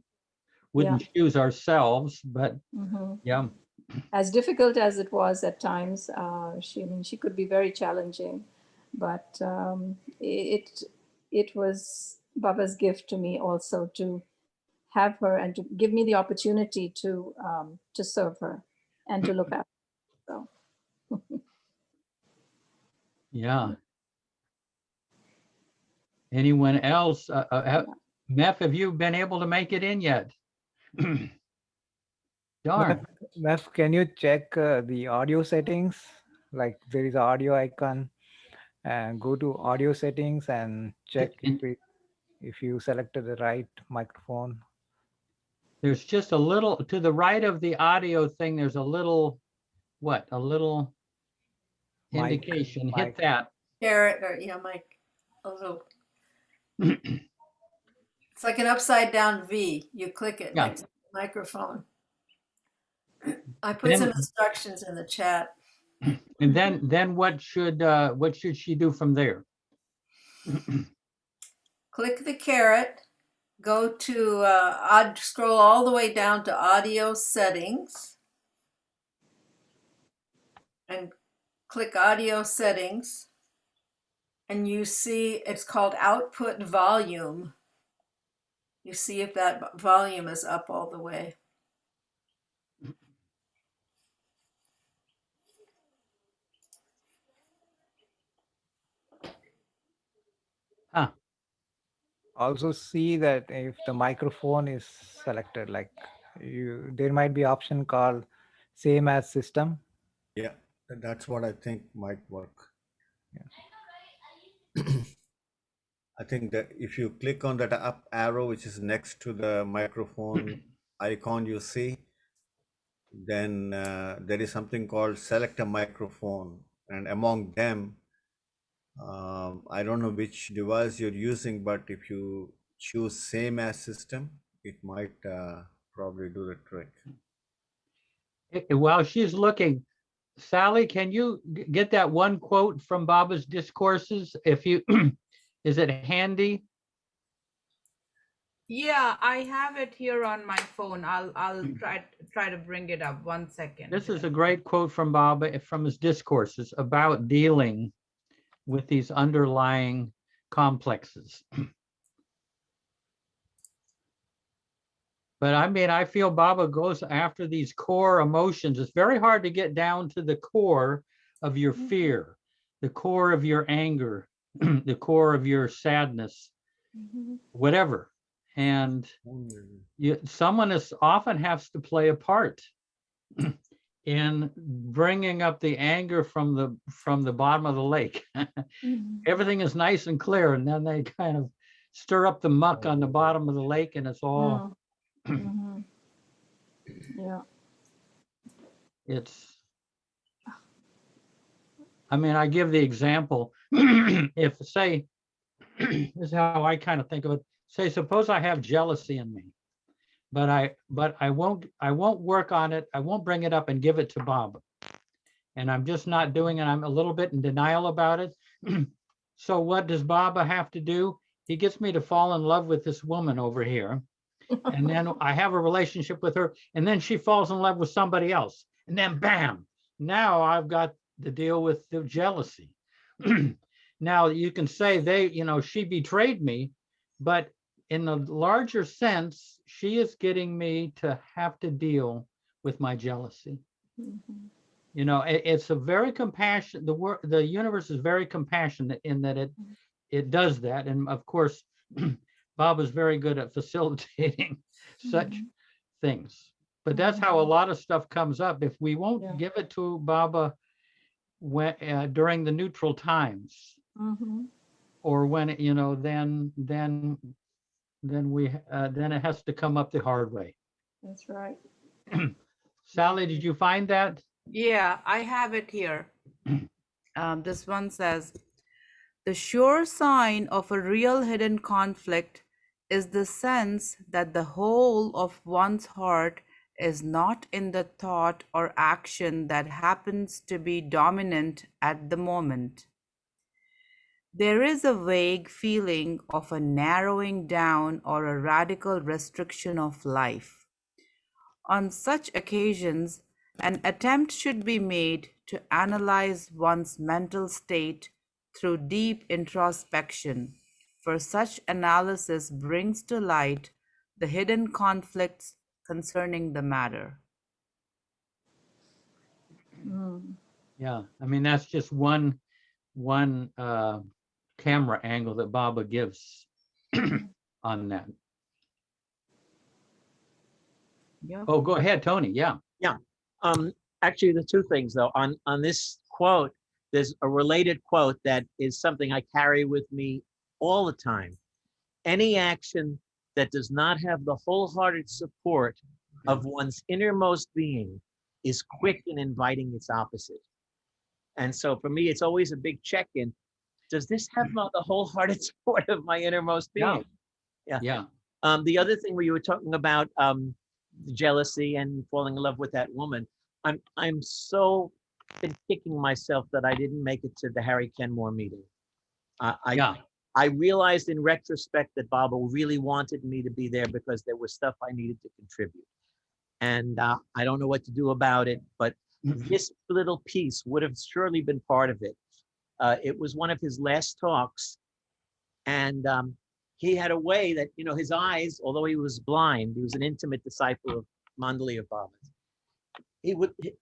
wouldn't choose ourselves, but yeah. As difficult as it was at times, she could be very challenging, but it was Baba's gift to me also to have her and to give me the opportunity to serve her and to look after. So Yeah. Anyone else? Meph, have you been able to make it in yet? Darn. Mef, can you check the audio settings? Like there is an audio icon, and go to audio settings and check if you selected the right microphone. There's just a little to the right of the audio thing. There's a little, what? A little Mic, indication. mic. Hit that. Carrot or Mike, a little. It's like an upside down V. You click it Yeah. next to the microphone. I put some instructions in the chat. And then what should she do from there? Click the carrot, go to scroll all the way down to audio settings, and click audio settings, and you see it's called output volume. You see if that volume is up all the way. Huh. Also see that if the microphone is selected, like there might be option called same as system. Yeah, that's what I think might work. Yeah. I think that if you click on that up arrow, which is next to the microphone icon you see, then there is something called select a microphone. And among them, I don't know which device you're using, but if you choose same as system, it might probably do the trick. While she's looking, Sally, can you get that one quote from Baba's discourses? If you, is it handy? Yeah, I have it here on my phone. I'll try to bring it up. 1 second. This is a great quote from Baba from his discourses about dealing with these underlying complexes. But I mean, I feel Baba goes after these core emotions. It's very hard to get down to the core of your fear, the core of your anger, the core of your sadness, whatever. And someone often has to play a part in bringing up the anger from the bottom of the lake. Everything is nice and clear, and then they kind of stir up the muck on the bottom of the lake, and it's all. Yeah. I mean, I give the example. If say, this is how I kind of think of it. Say, suppose I have jealousy in me, but I won't work on it. I won't bring it up and give it to Baba. And I'm just not doing it. I'm a little bit in denial about it. So what does Baba have to do? He gets me to fall in love with this woman over here. And then I have a relationship with her, and then she falls in love with somebody else. And then bam, now I've got to deal with the jealousy. Now you can say she betrayed me, but in the larger sense, she is getting me to have to deal with my jealousy. It's a very compassionate, the universe is very compassionate in that it does that. And of course, Baba's very good at facilitating such things. But that's how a lot of stuff comes up. If we won't give it to Baba during the neutral times, or when then it has to come up the hard way. That's right. Sally, did you find that? Yeah, I have it here. This one says, the sure sign of a real hidden conflict is the sense that the whole of one's heart is not in the thought or action that happens to be dominant at the moment. There is a vague feeling of a narrowing down or a radical restriction of life. On such occasions, an attempt should be made to analyze one's mental state through deep introspection, for such analysis brings to light the hidden conflicts concerning the matter. Mm. Yeah, I mean, that's just one camera angle that Baba gives on that. Yeah. Oh, go ahead, Tony. Yeah. Yeah. Actually, the two things though, on this quote, there's a related quote that is something I carry with me all the time. Any action that does not have the wholehearted support of one's innermost being is quick in inviting its opposite. And so for me, it's always a big check-in. Does this have the wholehearted support of my innermost being? Yeah. Yeah. Yeah. The other thing where you were talking about jealousy and falling in love with that woman, I'm so been kicking myself that I didn't make it to the Harry Kenmore meeting. Yeah. I realized in retrospect that Baba really wanted me to be there because there was stuff I needed to contribute. And I don't know what to do about it, but this little piece would have surely been part of it. It was one of his last talks. And he had a way that, you know, his eyes, although he was blind, he was an intimate disciple of Mandaliya Baba's.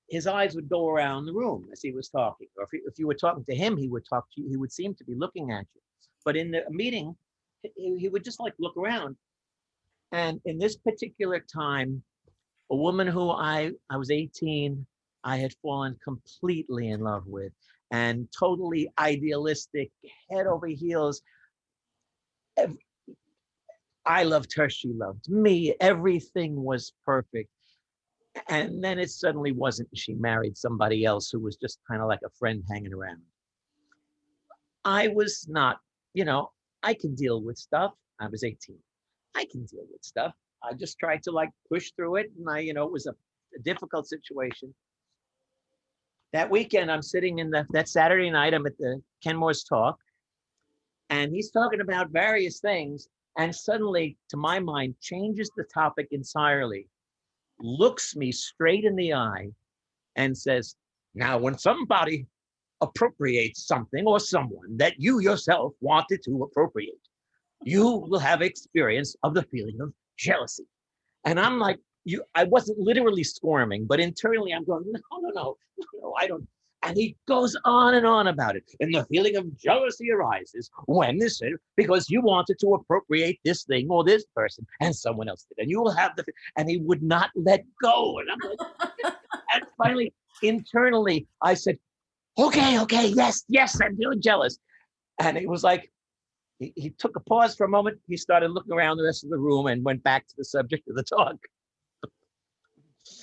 His eyes would go around the room as he was talking. Or if you were talking to him, he would talk to you, he would seem to be looking at you. But in the meeting, he would just like look around. And in this particular time, a woman who I was 18, I had fallen completely in love with, and totally idealistic, head over heels. I loved her, she loved me. Everything was perfect. And then it suddenly wasn't. She married somebody else who was just kind of like a friend hanging around. I was not, you know, I can deal with stuff. I was 18. I can deal with stuff. I just tried to like push through it. And you know, it was a difficult situation. That weekend, I'm sitting in that Saturday night, I'm at the Kenmore's talk, and he's talking about various things. And suddenly, to my mind, changes the topic entirely, looks me straight in the eye and says, now, when somebody appropriates something or someone that you yourself wanted to appropriate, you will have experience of the feeling of jealousy. And I'm like, I wasn't literally squirming, but internally I'm going, no, I don't. And he goes on and on about it. And the feeling of jealousy arises when this is because you wanted to appropriate this thing or this person and someone else did. And you will have and he would not let go. And I'm like, and finally, internally, I said, okay, yes, I'm feeling jealous. And it was like, he took a pause for a moment. He started looking around the rest of the room and went back to the subject of the talk.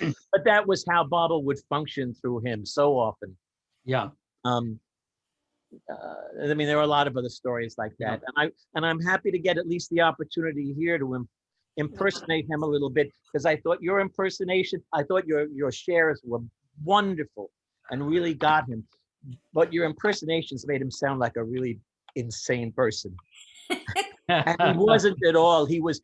But that was how Baba would function through him so often. Yeah. I mean, there are a lot of other stories like that. Yeah. And I'm happy to get at least the opportunity here to impersonate him a little bit, because I thought your impersonation, I thought your shares were wonderful and really got him. But your impersonations made him sound like a really insane person. And he wasn't at all. He was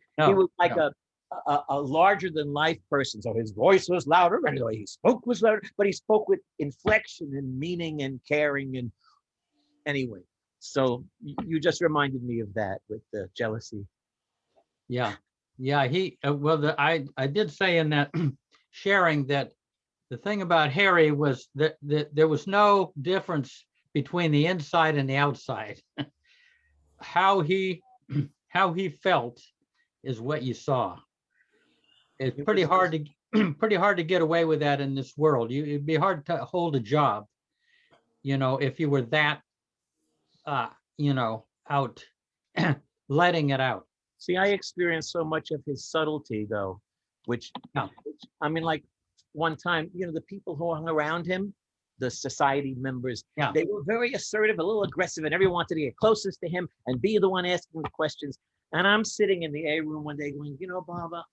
like a larger than life person. So his voice was louder and the way he spoke was louder, but he spoke with inflection and meaning and caring. And anyway, so you just reminded me of that with the jealousy. Yeah. I did say in that sharing that the thing about Harry was that there was no difference between the inside and the outside. How he felt is what you saw. It's pretty hard to get away with that in this world. It'd be hard to hold a job, you know, if you were that, you know, out, letting it out. See, I experienced so much of his subtlety, though, which I mean, like one time, you know, the people who hung around him, the society members, they were very assertive, a little aggressive, and everyone wanted to get closest to him and be the one asking the questions. And I'm sitting in the A room one day going, you know, Baba,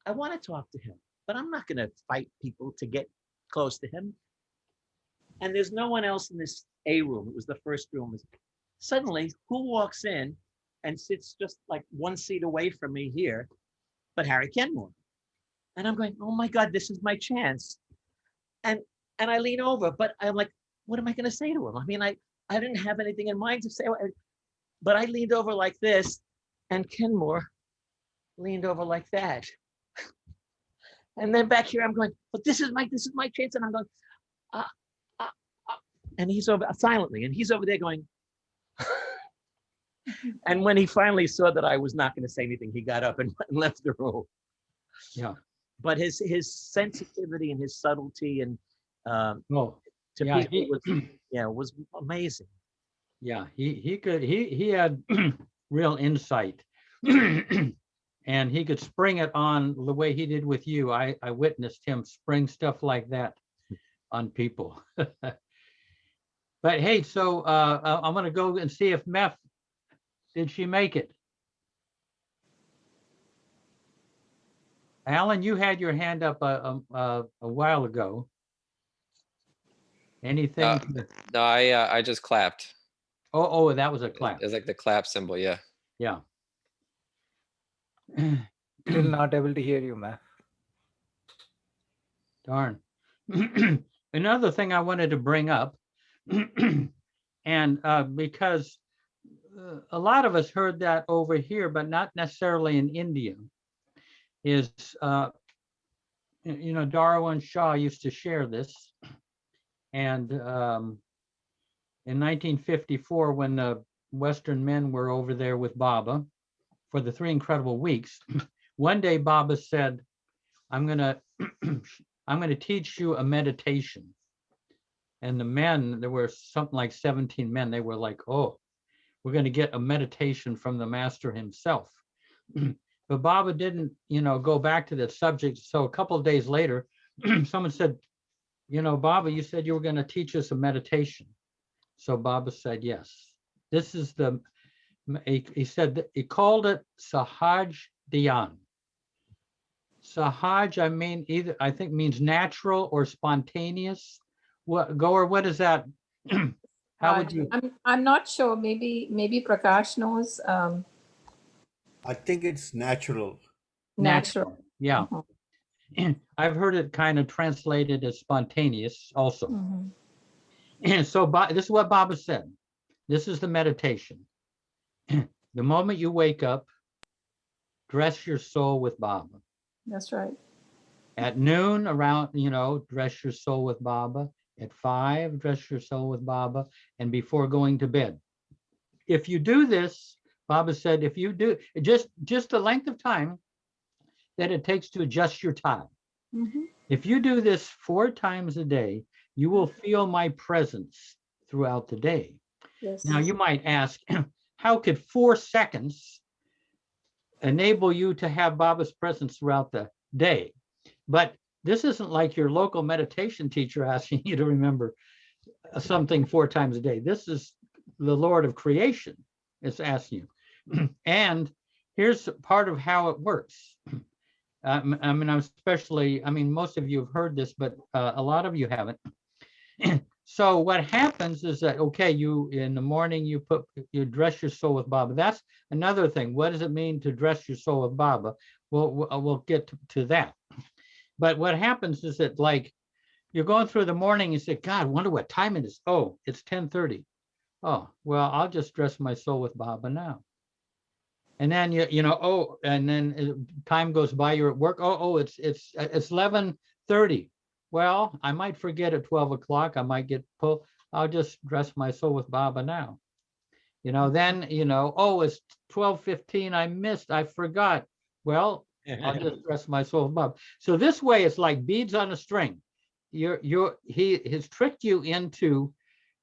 I want to talk to him, but I'm not going to fight people to get close to him. And there's no one else in this A room. It was the first room. Suddenly, who walks in and sits just like one seat away from me here, but Harry Kenmore. And I'm going, oh my God, this is my chance. And I lean over, but I'm like, what am I going to say to him? I mean, I didn't have anything in mind to say, but I leaned over like this, and Kenmore leaned over like that. And then back here, I'm going, but this is my chance. And I'm going, and he's over silently, and he's over there going. And when he finally saw that I was not going to say anything, he got up and left the room. Yeah. But his sensitivity and his subtlety and Oh, to yeah, people was amazing. yeah, he had real insight. And he could spring it on the way he did with you. I witnessed him spring stuff like that on people. But hey, so I'm going to go and see if Meth, did she make it? Alan, you had your hand up a while ago. Anything? No, I just clapped. Oh, that was a clap. It's like the clap symbol, yeah. Yeah. Still not able to hear you, man. Darn. Another thing I wanted to bring up, and because a lot of us heard that over here, but not necessarily in India, is, Darwin Shaw used to share this. And in 1954, when the Western men were over there with Baba for the 3 incredible weeks, one day Baba said, I'm gonna teach you a meditation. And the men, there were something like 17 men, they were like, oh, we're going to get a meditation from the master himself. But Baba didn't, go back to that subject. So a couple of days later, someone said, Baba, you said you were going to teach us a meditation. So Baba said, yes. This is he said, he called it Sahaj Dhyan. Sahaj, I think means natural or spontaneous. What is that? How would you? I'm not sure. Maybe Prakash knows. I think it's natural. Natural. Yeah. I've heard it kind of translated as spontaneous also. Mm-hmm. So this is what Baba said. This is the meditation. The moment you wake up, dress your soul with Baba. That's right. At noon around, dress your soul with Baba. At 5, dress your soul with Baba. And before going to bed. If you do this, Baba said, if you do just the length of time that it takes to adjust your time. Mm-hmm. If you do this 4 times a day, you will feel my presence throughout the day. Yes. Now you might ask, how could 4 seconds enable you to have Baba's presence throughout the day? But this isn't like your local meditation teacher asking you to remember something 4 times a day. This is the Lord of creation is asking you. And here's part of how it works. Most of you have heard this, but a lot of you haven't. So what happens is that, okay, you in the morning, you dress your soul with Baba. That's another thing. What does it mean to dress your soul with Baba? We'll get to that. But what happens is that, like, you're going through the morning, you say, God, I wonder what time it is. Oh, it's 10:30. Oh, well, I'll just dress my soul with Baba now. And then and then time goes by, you're at work. It's 11:30. Well, I might forget at 12 o'clock. I might get pulled. I'll just dress my soul with Baba now. Then, it's 12:15. I forgot. Well, I'll just dress my soul with Baba. So this way, it's like beads on a string. He has tricked you into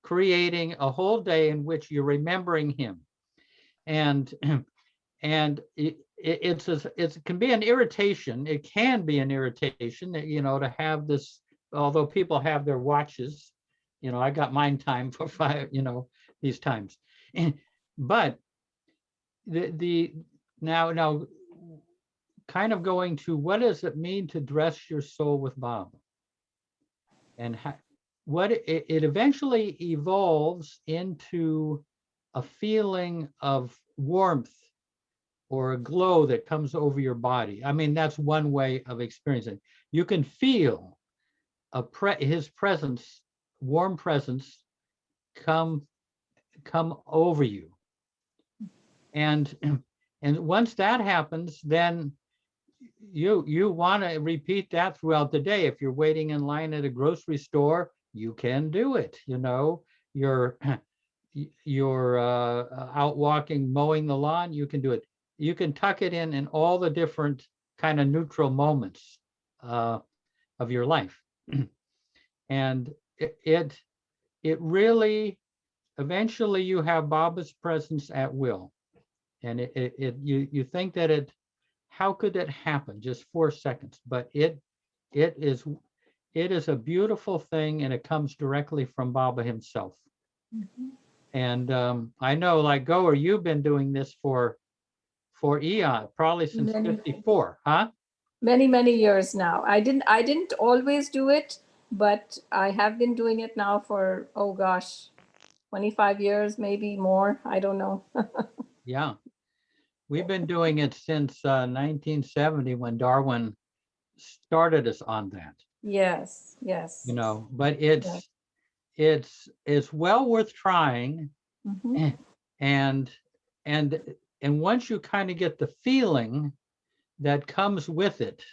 creating a whole day in which you're remembering him. And it can be an irritation. It can be an irritation, to have this, although people have their watches, I got mine timed for 5, these times. But now kind of going to, what does it mean to dress your soul with Baba? And what it eventually evolves into a feeling of warmth or a glow that comes over your body. That's one way of experiencing. You can feel his presence, warm presence, come over you. And once that happens, then you want to repeat that throughout the day. If you're waiting in line at a grocery store you can do it. You're you're out walking, mowing the lawn, you can do it. You can tuck it in all the different kind of neutral moments of your life. And it really, eventually you have Baba's presence at will. And you think that how could that happen? Just 4 seconds, but it is a beautiful thing, and it comes directly from Baba himself. Mhm. And I know, like Goer, you've been doing this for eon, probably since Many, 54, huh? many years now. I didn't always do it, but I have been doing it now for, oh gosh, 25 years, maybe more. I don't know. Yeah, we've been doing it since 1970, when Darwin started us on that. Yes, yes. But Yes. it's well worth trying. Mhm. and and once you kind of get the feeling that comes with it,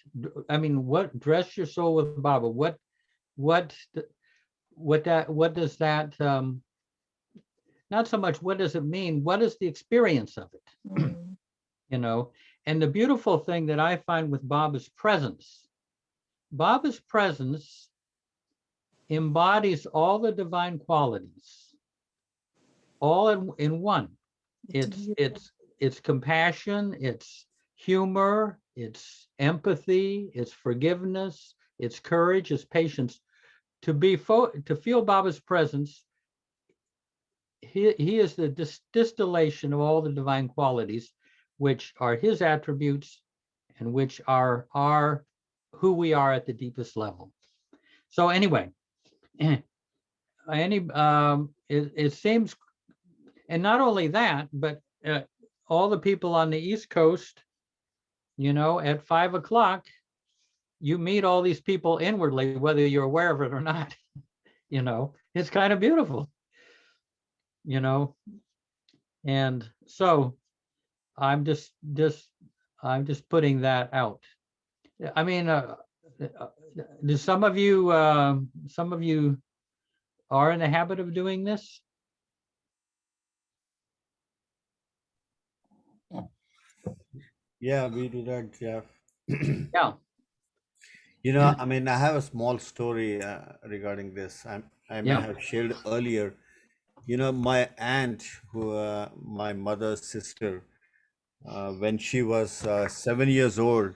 I mean, what dress your soul with Baba, what does that, not so much what does it mean, what is the experience of it? Mm. And the beautiful thing that I find with Baba's presence embodies all the divine qualities, all in one. It's compassion, it's humor, it's empathy, it's forgiveness, it's courage, it's patience. To feel Baba's presence, he is the distillation of all the divine qualities, which are his attributes and which are who we are at the deepest level. So anyway, it seems, and not only that, but all the people on the East Coast, at 5 o'clock, you meet all these people inwardly, whether you're aware of it or not. It's kind of beautiful. And so I'm just putting that out. I mean, do some of you are in the habit of doing this? Yeah, we do that, Jeff. Yeah. I mean, I have a small story regarding this. I may Yeah. have shared earlier. My aunt, my mother's sister, when she was 7 years old,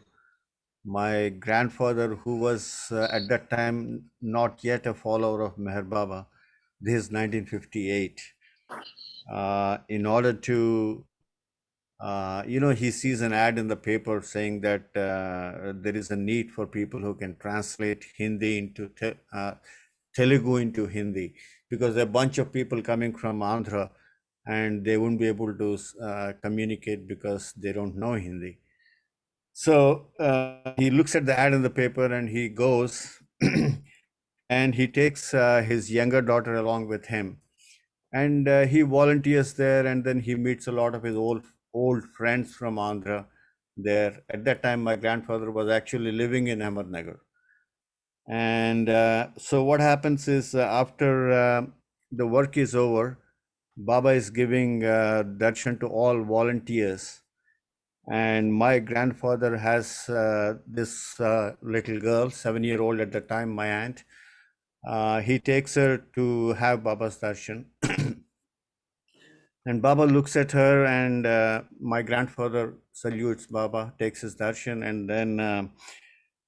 my grandfather, who was at that time not yet a follower of Meher Baba, this is 1958, in order to he sees an ad in the paper saying that there is a need for people who can translate Hindi into Telugu into Hindi, because there are a bunch of people coming from Andhra and they won't be able to communicate because they don't know Hindi. So he looks at the ad in the paper and he goes and he takes his younger daughter along with him. And he volunteers there, and then he meets a lot of his old friends from Andhra there. At that time, my grandfather was actually living in Ahmednagar. And so what happens is, after the work is over, Baba is giving darshan to all volunteers. And my grandfather has this little girl, 7-year-old at the time, my aunt. He takes her to have Baba's darshan. And Baba looks at her, and my grandfather salutes Baba, takes his darshan, and then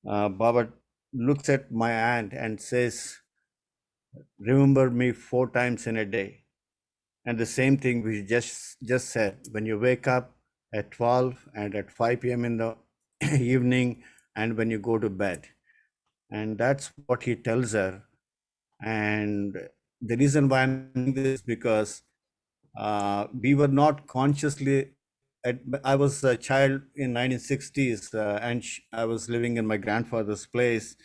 Baba looks at my aunt and says, "Remember me 4 times in a day." And the same thing we just said, when you wake up at 12 and at 5 p.m. in the evening, and when you go to bed. And that's what he tells her. And the reason why I'm doing this is because we were not consciously, I was a child in 1960s, and I was living in my grandfather's place.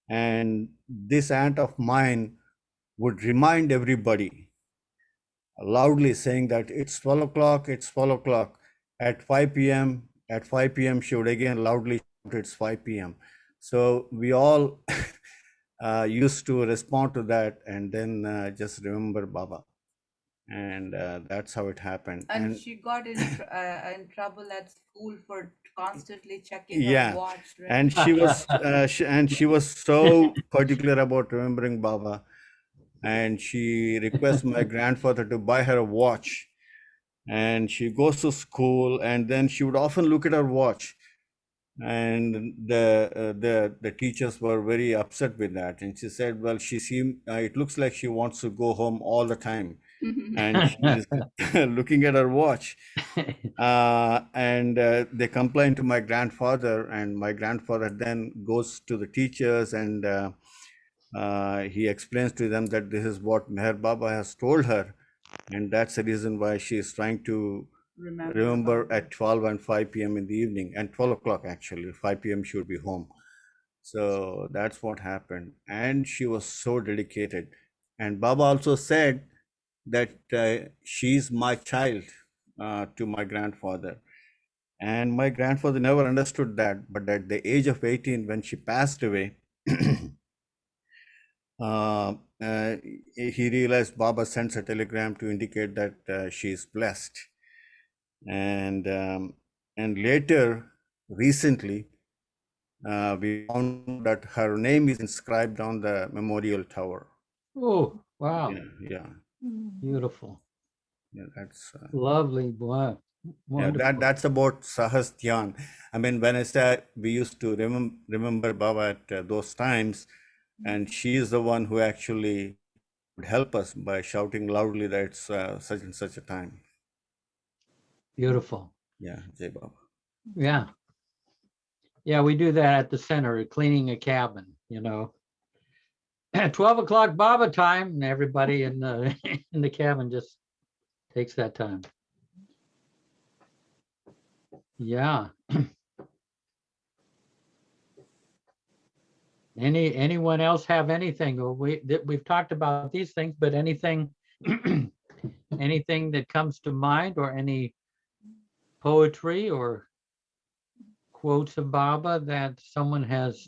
And this aunt of mine would remind everybody loudly, saying that it's 12 o'clock, it's 12 o'clock. At 5 p.m., she would again loudly shout, it's 5 p.m. So we all used to respond to that and then just remember Baba. And that's how it happened. And she got in trouble at school for constantly checking her yeah, watch, right? and she was she was so particular about remembering Baba, and she requests my grandfather to buy her a watch. And she goes to school, and then she would often look at her watch, and the teachers were very upset with that. And she said, well, she seemed it looks like she wants to go home all the time, and she's looking at her watch. And they complain to my grandfather, and my grandfather then goes to the teachers, and he explains to them that this is what Meher Baba has told her, and that's the reason why she is trying to remember at 12 and 5 p.m. in the evening, and 12 o'clock actually, 5 p.m. she would be home. So that's what happened, and she was so dedicated. And Baba also said that she's my child to my grandfather. And my grandfather never understood that, but at the age of 18, when she passed away, he realized Baba sends a telegram to indicate that she is blessed. And later, recently, we found that her name is inscribed on the memorial tower. Oh, wow. Yeah. Beautiful. Yeah, that's lovely. Wow. Yeah, that's about Sahastyan. I mean, when I said we used to remember Baba at those times, and she is the one who actually would help us by shouting loudly that it's such and such a time. Beautiful. Yeah, Jai Baba. Yeah. Yeah, we do that at the center, cleaning a cabin, you know. At 12 o'clock Baba time, and everybody in the in the cabin just takes that time. Yeah. Anyone else have anything? Or we've talked about these things, but anything anything that comes to mind, or any poetry or quotes of Baba that someone has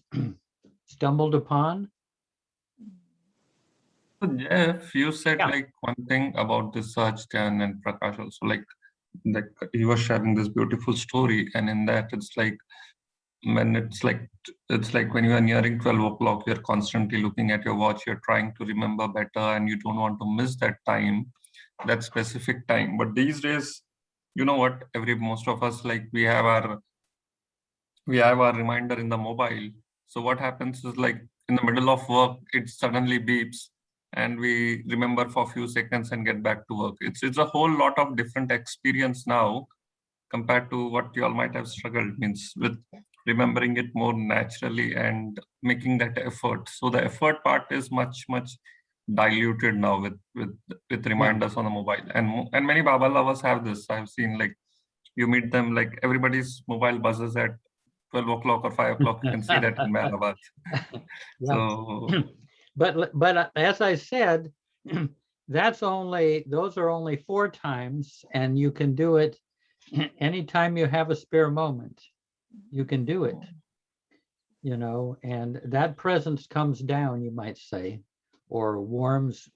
stumbled upon? So Jeff, you said like one thing about this Sahajjan and Prakash also, like you were sharing this beautiful story, and in that it's like when it's like when you are nearing 12 o'clock, you're constantly looking at your watch, you're trying to remember better, and you don't want to miss that time, that specific time. But these days, you know what, most of us, like we have our reminder in the mobile. So what happens is, like in the middle of work, it suddenly beeps, and we remember for a few seconds and get back to work. It's a whole lot of different experience now compared to what you all might have struggled, means with remembering it more naturally and making that effort. So the effort part is much diluted now with reminders on the mobile. And many Baba lovers have this. I've seen, like you meet them, like everybody's mobile buzzes at 12 o'clock or 5 o'clock. You can see that in Mehrabad. So but as I said, those are only 4 times, and you can do it anytime you have a spare moment. You can do it, you know, and that presence comes down, you might say, or warms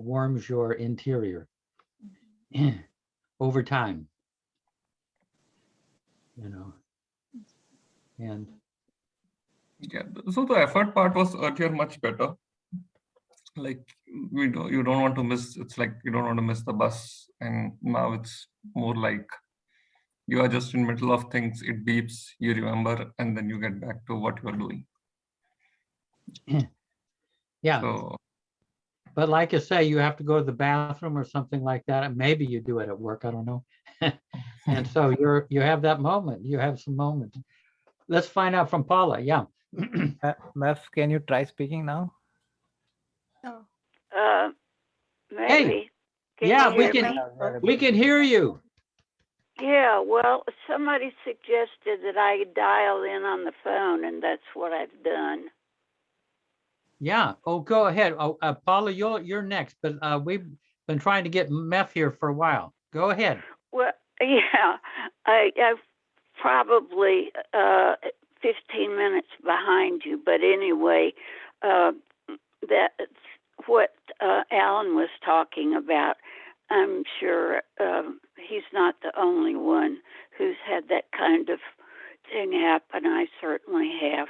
your interior over time, you know. And yeah, so the effort part was earlier much better. Like you don't want to miss, it's like you don't want to miss the bus, and now it's more like you are just in middle of things, it beeps, you remember, and then you get back to what you're doing. Yeah. So, but like I say, you have to go to the bathroom or something like that. And maybe you do it at work, I don't know. And so you have that moment, you have some moments. Let's find out from Paula. Yeah. Mef, can you try speaking now? Maybe. Hey, yeah, we can hear you. Yeah, well, somebody suggested that I dial in on the phone, and that's what I've done. Yeah. Oh, go ahead. Oh, Paula, you're next, but we've been trying to get Mef here for a while. Go ahead. Well, yeah, I've probably 15 minutes behind you, but anyway, that what Alan was talking about, I'm sure he's not the only one who's had that kind of thing happen. I certainly have.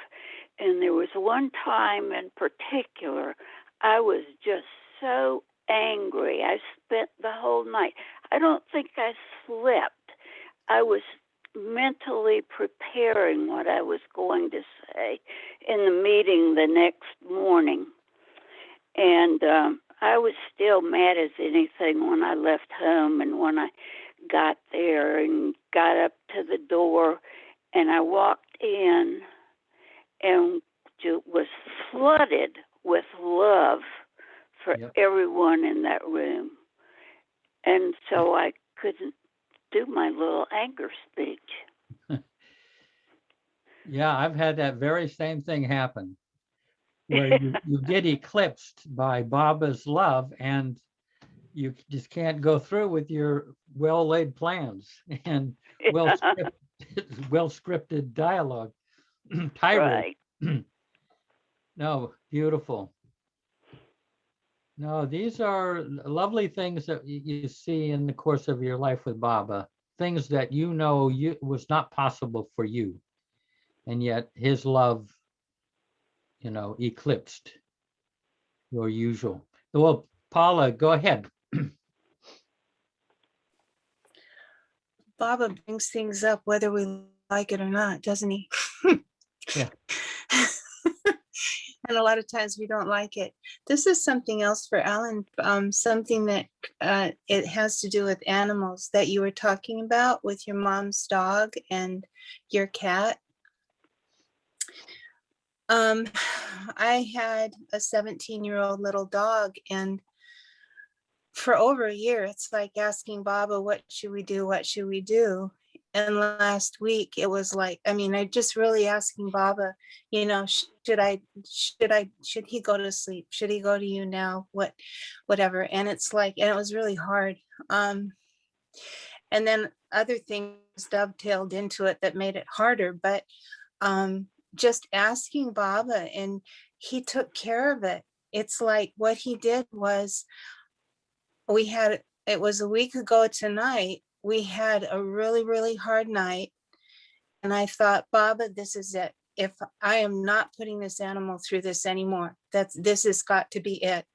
And there was one time in particular, I was just so angry. I spent the whole night. I don't think I slept. I was mentally preparing what I was going to say in the meeting the next morning. And I was still mad as anything when I left home, and when I got there and got up to the door and I walked in and was flooded with love for everyone in that room. And so I couldn't do my little anger speech. Yeah, I've had that very same thing happen, where you get eclipsed by Baba's love and you just can't go through with your well-laid plans and well-scripted dialogue. Tirade. Right. No, beautiful. No, these are lovely things that you see in the course of your life with Baba, things that you know was not possible for you, and yet his love, eclipsed your usual. Well, Paula, go ahead. Baba brings things up whether we like it or not, doesn't he? Yeah. And a lot of times we don't like it. This is something else for Alan, something that it has to do with animals that you were talking about with your mom's dog and your cat. I had a 17-year-old little dog, and for over a year, it's like asking Baba, what should we do? What should we do? And last week it was like, I just really asking Baba, should he go to sleep? Should he go to you now? Whatever. And it's like, and it was really hard. And then other things dovetailed into it that made it harder, but just asking Baba, and he took care of it. It's like what he did was, it was a week ago tonight, we had a really, really hard night. And I thought, Baba, this is it. If I am not putting this animal through this anymore, this has got to be it.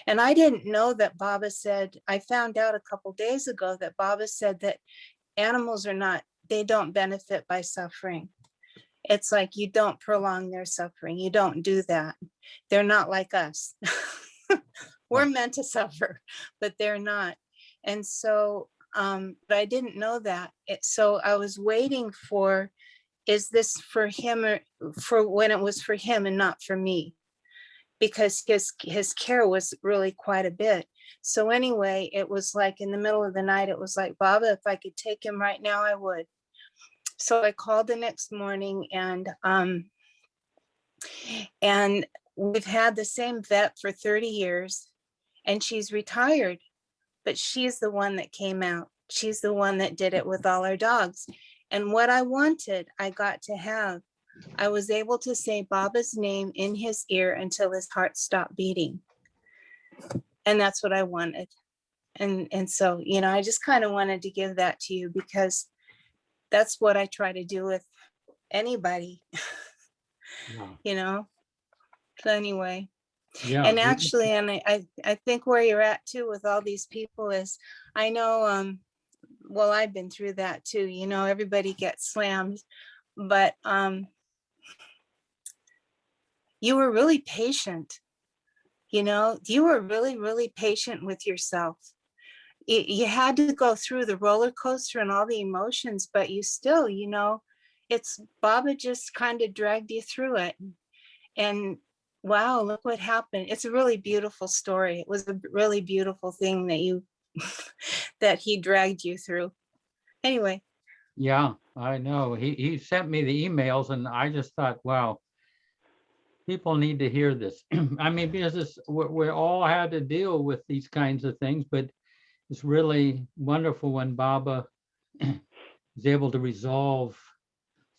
And I didn't know that Baba said, I found out a couple days ago that Baba said that animals they don't benefit by suffering. It's like, you don't prolong their suffering. You don't do that. They're not like us. We're meant to suffer, but they're not. And so, but I didn't know that. So I was waiting for, is this for him or for when it was for him and not for me? Because his care was really quite a bit. So anyway, it was like in the middle of the night, it was like, Baba, if I could take him right now, I would. So I called the next morning, and we've had the same vet for 30 years, and she's retired, but she's the one that came out. She's the one that did it with all our dogs. And what I wanted, I got to have. I was able to say Baba's name in his ear until his heart stopped beating. And that's what I wanted. And so, I just kind of wanted to give that to you, because that's what I try to do with anybody, So anyway. Yeah. And actually, and I think where you're at too with all these people is, I know, well, I've been through that too, everybody gets slammed, but you were really patient, you were really, really patient with yourself. You had to go through the roller coaster and all the emotions, but you still, it's Baba just kind of dragged you through it. And wow, look what happened. It's a really beautiful story. It was a really beautiful thing that he dragged you through. Anyway. Yeah, I know. He sent me the emails, and I just thought, wow, people need to hear this. Because we all had to deal with these kinds of things, but it's really wonderful when Baba is able to resolve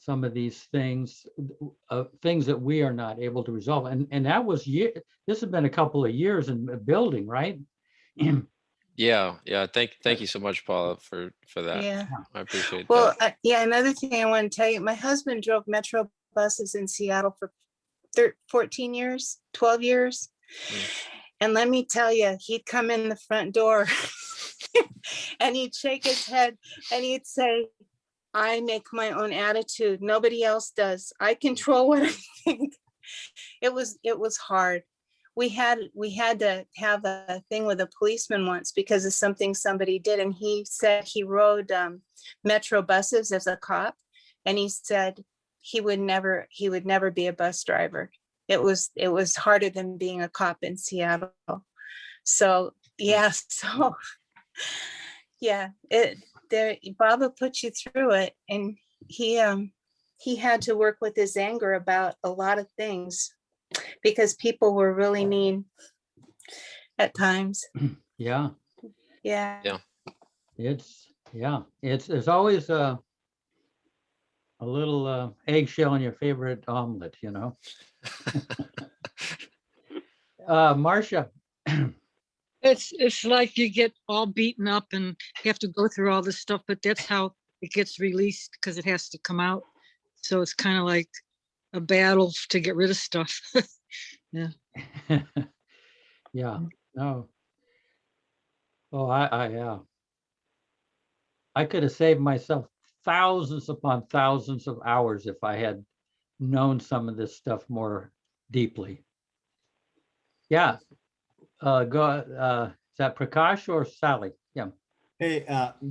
some of these things, things that we are not able to resolve. And that was this has been a couple of years in building, right? Yeah. Thank you so much, Paula, for that. Yeah. I appreciate Well, that. yeah, another thing I want to tell you, my husband drove Metro buses in Seattle for 14 years, 12 years. And let me tell you, he'd come in the front door and he'd shake his head and he'd say, I make my own attitude. Nobody else does. I control what I think. It was hard. We had to have a thing with a policeman once because of something somebody did. And he said he rode Metro buses as a cop. And he said he would never be a bus driver. It was harder than being a cop in Seattle. So yeah, Baba put you through it, and he had to work with his anger about a lot of things because people were really mean at times. Yeah. It's always a little eggshell in your favorite omelet, you know. Marcia. It's like you get all beaten up and you have to go through all this stuff, but that's how it gets released because it has to come out. So it's kind of like a battle to get rid of stuff. Yeah. Yeah. No. Oh, I could have saved myself thousands upon thousands of hours if I had known some of this stuff more deeply. Yeah. Is that Prakash or Sally? Yeah. Hey,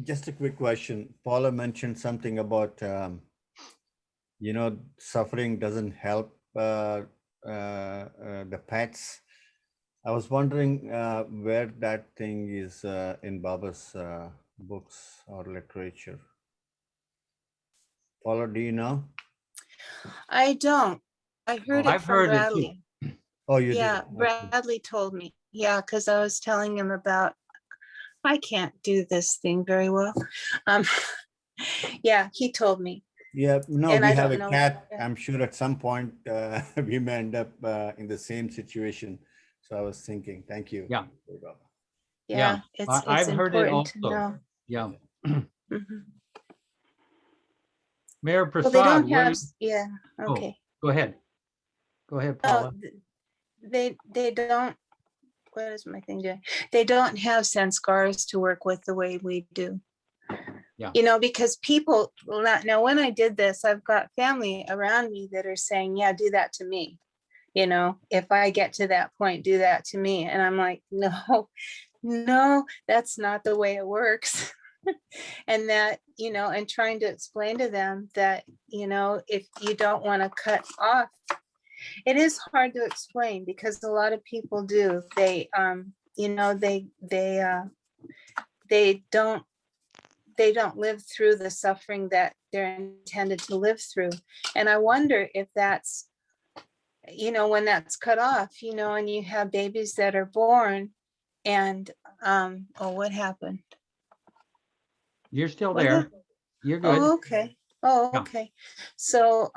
just a quick question. Paula mentioned something about, suffering doesn't help the pets. I was wondering where that thing is in Baba's books or literature. Paula, do you know? I don't. I heard it I've from heard Bradley. it too. Oh, you Yeah, did? Okay. Bradley told me. Yeah, because I was telling him about, I can't do this thing very well. Yeah, he told me. Yeah, no, And we I have a don't know. cat. I'm sure at some point we may end up in the same situation. So I was thinking, thank you. Yeah. Yeah, it's I've heard it important to also. know. Yeah. Mhm. Mayor Well, they Prasad, don't have, yeah, okay. go ahead. Go ahead, Oh, Paula. they don't, what is my thing doing? They don't have sanskars to work with the way we do. Yeah. You know, because people, now when I did this, I've got family around me that are saying, yeah, do that to me. You know, if I get to that point, do that to me. And I'm like, no, that's not the way it works. And that, and trying to explain to them that, if you don't want to cut off, it is hard to explain because a lot of people do. They, they don't live through the suffering that they're intended to live through. And I wonder if that's, when that's cut off, and you have babies that are born and, what happened? You're still there. You're good. Oh, okay. Oh, okay. So,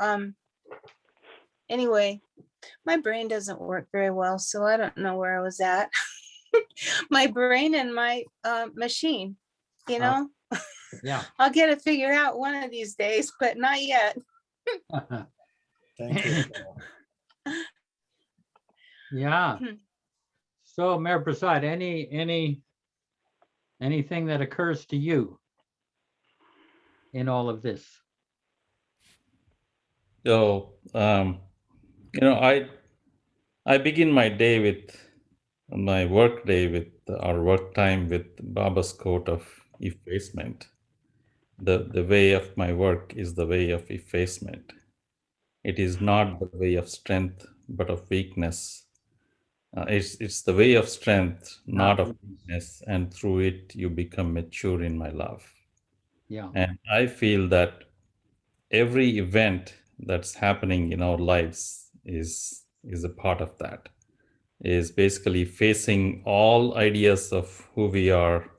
anyway, my brain doesn't work very well, so I don't know where I was at. My brain and my machine, Yeah. I'll get it figured out one of these days, but not yet. Thank you. Yeah. So Mayor Prasad, anything that occurs to you in all of this? So, I begin my day my work day with our work time with Baba's quote of effacement. The way of my work is the way of effacement. It is not the way of strength, but of weakness. It's the way of strength, not of weakness, and through it you become mature in my love. Yeah. And I feel that every event that's happening in our lives is a part of that. Is basically facing all ideas of who we are.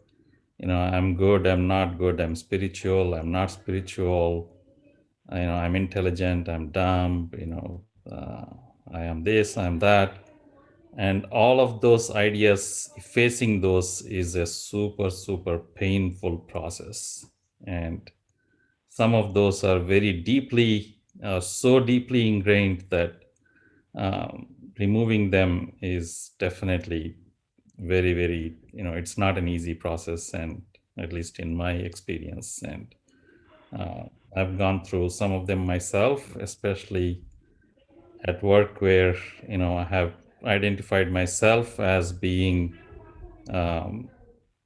I'm good, I'm not good, I'm spiritual, I'm not spiritual. I'm intelligent, I'm dumb, I am this, I am that. And all of those ideas, facing those is a super, super painful process. And some of those are very deeply, so deeply ingrained that removing them is definitely very, very, it's not an easy process, and at least in my experience. And I've gone through some of them myself, especially at work where, I have identified myself as being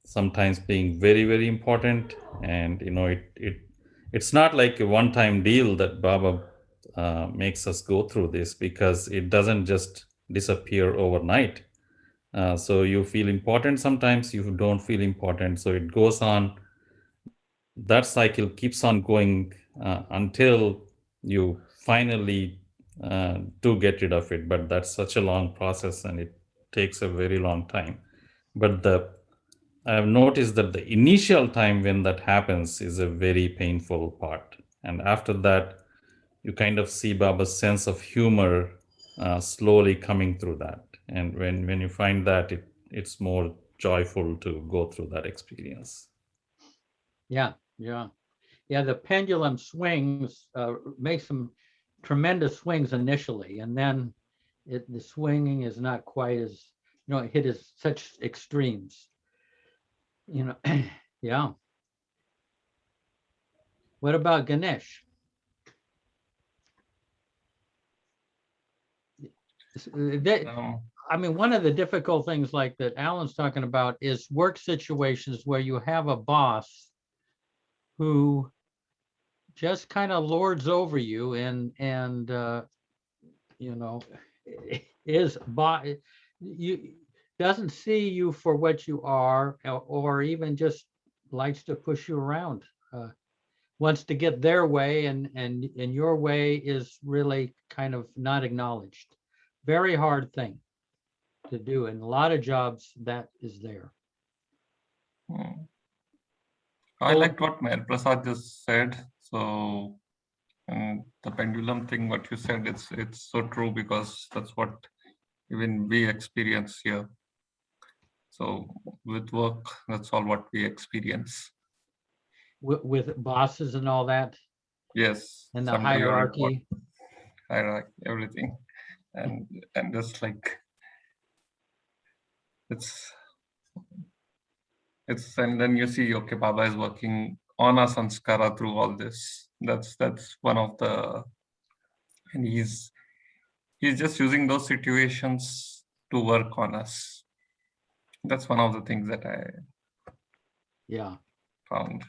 sometimes being very, very important. And, it's not like a one-time deal that Baba makes us go through this, because it doesn't just disappear overnight. So you feel important, sometimes you don't feel important. So it goes on. That cycle keeps on going until you finally do get rid of it. But that's such a long process, and it takes a very long time. But I have noticed that the initial time when that happens is a very painful part. And after that, you kind of see Baba's sense of humor slowly coming through that. And when you find that, it's more joyful to go through that experience. Yeah, yeah. Yeah, the pendulum swings, makes some tremendous swings initially, and then the swinging is not quite as, it hit as such extremes. Yeah. What about Ganesh? I mean, one of the difficult things like that Alan's talking about is work situations where you have a boss who just kind of lords over you and is you doesn't see you for what you are, or even just likes to push you around, wants to get their way, and your way is really kind of not acknowledged. Very hard thing to do. In a lot of jobs, that is there. I liked what Mayor Prasad just said. So the pendulum thing, what you said, it's so true, because that's what even we experience here. So with work, that's all what we experience. With bosses and all that? Yes. And the hierarchy? Hierarchy, everything. And just like, it's, and then you see, okay, Baba is working on a sanskara through all this. That's one of the, and he's just using those situations to work on us. That's one of the things that I found.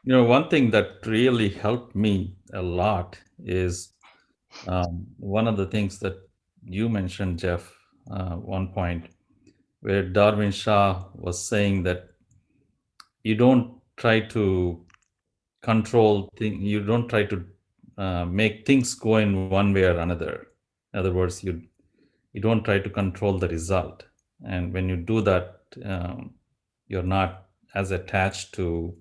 One thing that really helped me a lot is one of the things that you mentioned, Jeff, one point, where Darwin Shah was saying that you don't try to control things, you don't try to make things go in one way or another. In other words, you don't try to control the result. And when you do that, you're not as attached to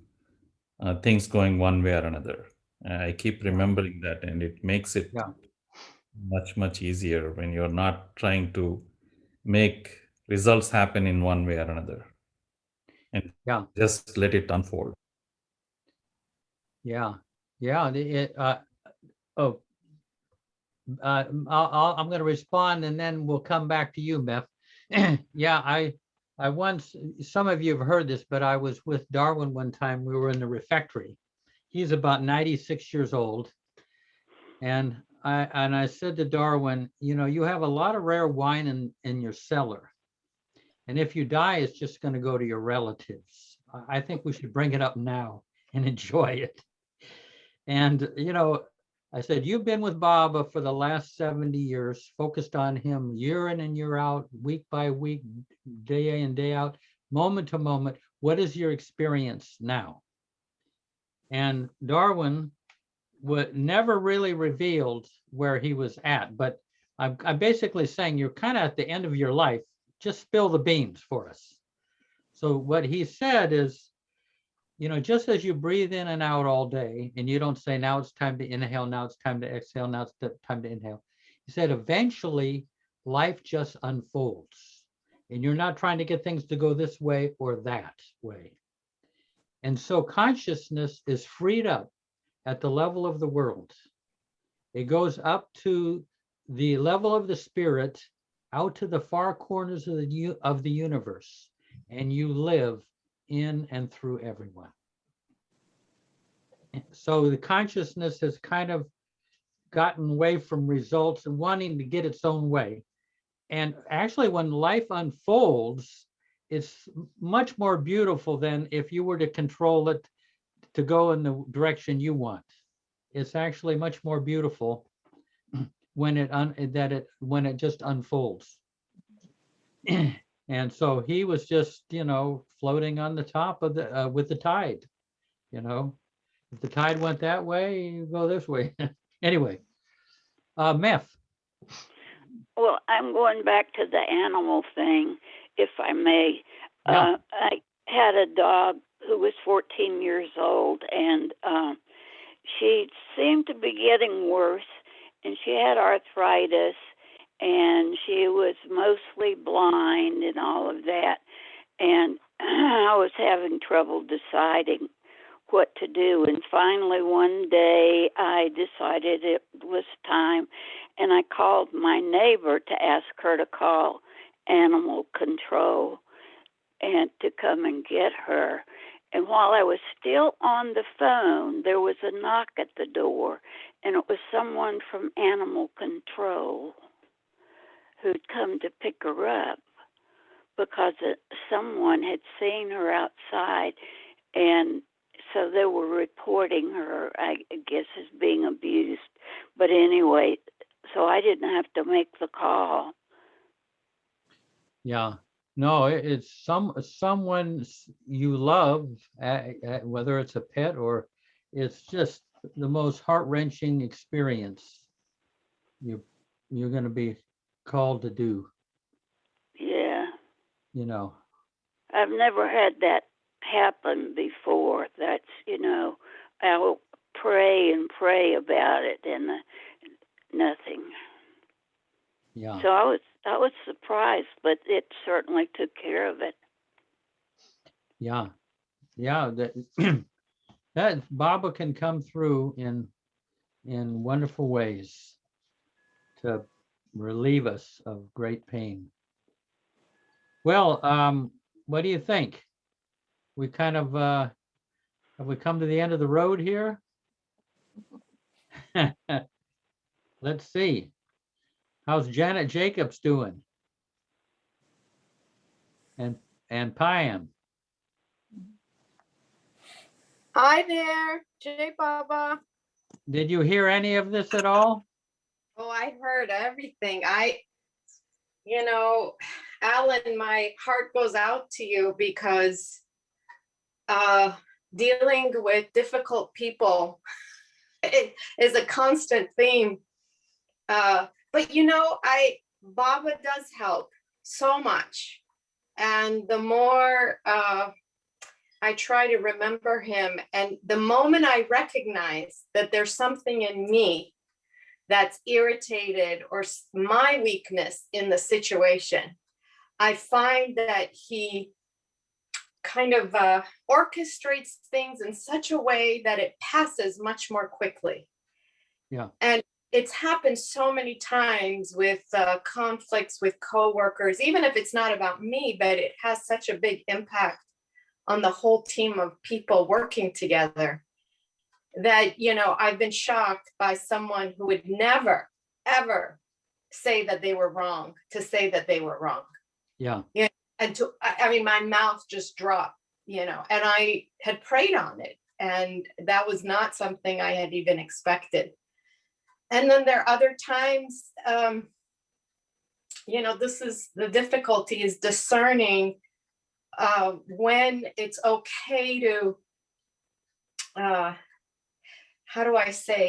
things going one way or another. I keep remembering that, and it makes it much, much easier when you're not trying to make results happen in one way or another, and just let it unfold. Yeah. I'm going to respond, and then we'll come back to you, Beth. Yeah, I once, some of you have heard this, but I was with Darwin one time. We were in the refectory. He's about 96 years old. And I said to Darwin, you have a lot of rare wine in your cellar. And if you die, it's just going to go to your relatives. I think we should bring it up now and enjoy it. And, I said, you've been with Baba for the last 70 years, focused on him year in and year out, week by week, day in, day out, moment to moment. What is your experience now? And Darwin never really revealed where he was at, but I'm basically saying you're kind of at the end of your life. Just spill the beans for us. So what he said is, just as you breathe in and out all day, and you don't say, now it's time to inhale, now it's time to exhale, now it's time to inhale. You said eventually life just unfolds, and you're not trying to get things to go this way or that way. And so consciousness is freed up at the level of the world. It goes up to the level of the spirit, out to the far corners of the universe, and you live in and through everyone. So the consciousness has kind of gotten away from results and wanting to get its own way. And actually, when life unfolds, it's much more beautiful than if you were to control it to go in the direction you want. It's actually much more beautiful when it just unfolds. And so he was just, floating on the top of the with the tide. If the tide went that way, you go this way. Anyway, Meth. Well, I'm going back to the animal thing, if I may. Yeah. I had a dog who was 14 years old, and she seemed to be getting worse, and she had arthritis, and she was mostly blind and all of that. And I was having trouble deciding what to do. And finally, one day, I decided it was time, and I called my neighbor to ask her to call animal control and to come and get her. And while I was still on the phone, there was a knock at the door, and it was someone from animal control who'd come to pick her up because someone had seen her outside, and so they were reporting her, I guess, as being abused. But anyway, so I didn't have to make the call. Yeah. No, it's someone you love, whether it's a pet or it's just the most heart-wrenching experience you're going to be called to do. Yeah. I've never had that happen before. That's, I'll pray and pray about it, and nothing. Yeah. So I was surprised, but it certainly took care of it. Yeah. That Baba can come through in wonderful ways to relieve us of great pain. Well, what do you think? We kind of have we come to the end of the road here? Let's see. How's Janet Jacobs doing? And Payam. Hi there, Jay Baba. Did you hear any of this at all? Oh, I heard everything. Alan, my heart goes out to you because dealing with difficult people is a constant theme. But Baba does help so much. And the more I try to remember him, and the moment I recognize that there's something in me that's irritated or my weakness in the situation, I find that he kind of orchestrates things in such a way that it passes much more quickly. Yeah. And it's happened so many times with conflicts with coworkers, even if it's not about me, but it has such a big impact on the whole team of people working together that, I've been shocked by someone who would never, ever say that they were wrong, to say that they were wrong. Yeah. And my mouth just dropped, and I had prayed on it, and that was not something I had even expected. And then there are other times, this is the difficulty, is discerning when it's okay to,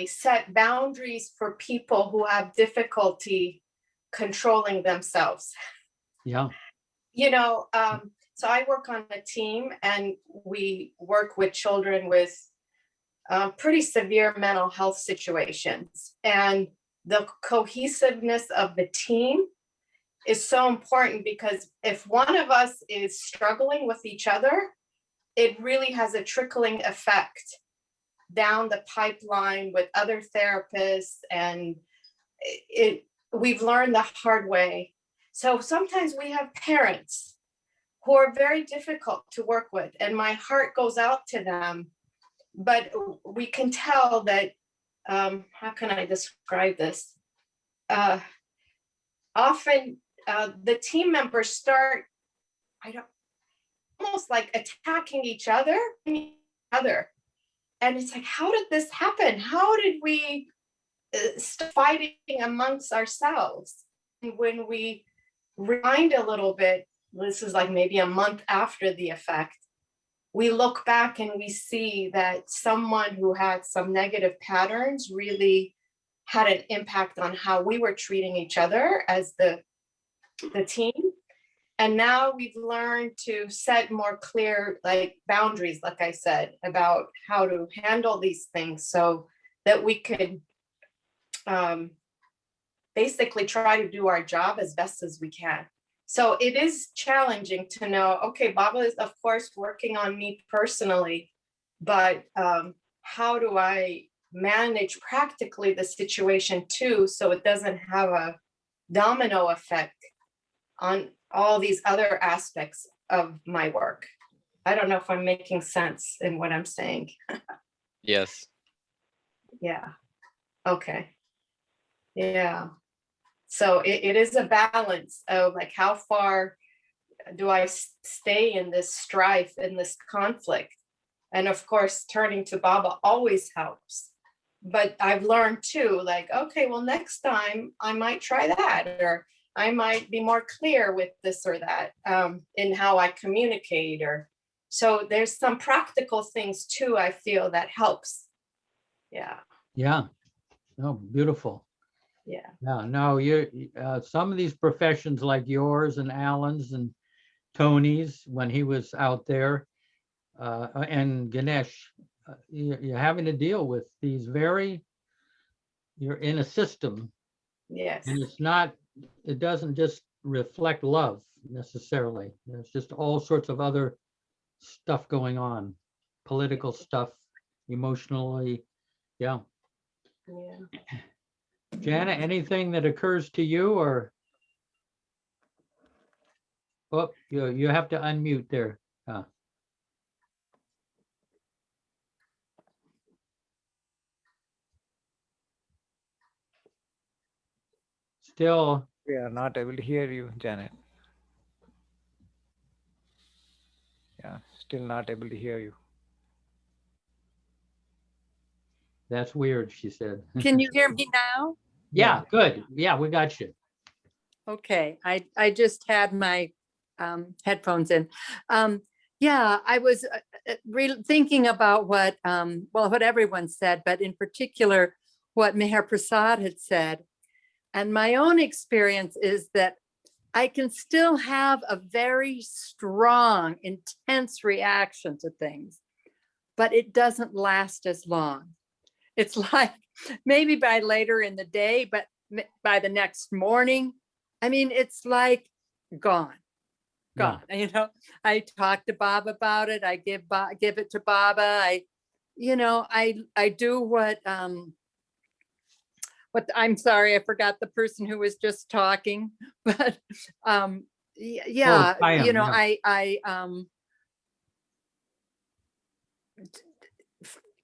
set boundaries for people who have difficulty controlling themselves. Yeah. So I work on a team, and we work with children with pretty severe mental health situations. And the cohesiveness of the team is so important, because if one of us is struggling with each other, it really has a trickling effect down the pipeline with other therapists. And we've learned the hard way. So sometimes we have parents who are very difficult to work with, and my heart goes out to them. But we can tell that, how can I describe this? Often the team members start, almost like attacking each other. And it's like, how did this happen? How did we start fighting amongst ourselves? And when we rewind a little bit, this is like maybe a month after the effect, we look back and we see that someone who had some negative patterns really had an impact on how we were treating each other as the team. And now we've learned to set more clear boundaries, like I said, about how to handle these things so that we could basically try to do our job as best as we can. So it is challenging to know, okay, Baba is of course working on me personally, but how do I manage practically the situation too, so it doesn't have a domino effect on all these other aspects of my work? I don't know if I'm making sense in what I'm saying. Yes. Yeah. Okay. Yeah. So it is a balance of like, how far do I stay in this strife, in this conflict? And of course, turning to Baba always helps. But I've learned too, like, okay, well, next time I might try that, or I might be more clear with this or that in how I communicate. Or so there's some practical things too, I feel, that helps. Yeah. Yeah. Oh, beautiful. Yeah. Yeah. No, you're some of these professions like yours and Alan's and Tony's when he was out there, and Ganesh, you're having to deal with these you're in a system. Yes. And it doesn't just reflect love necessarily. There's just all sorts of other stuff going on, political stuff, emotionally. Yeah. Yeah. Jana, anything that occurs to you, or? Oh, you have to unmute there. Still. We are not able to hear you, Janet. Yeah, still not able to hear you. That's weird, she said. Can you hear me now? Yeah, good. Yeah, we got you. Okay, I just had my headphones in. Yeah, I was thinking about what everyone said, but in particular what Meher Prasad had said. And my own experience is that I can still have a very strong, intense reaction to things, but it doesn't last as long. It's like maybe by later in the day, but by the next morning, I mean, it's like gone. Yeah. You know, I talk to Bob about it. I give it to Baba. I do what I'm sorry, I forgot the person who was just talking, but yeah, I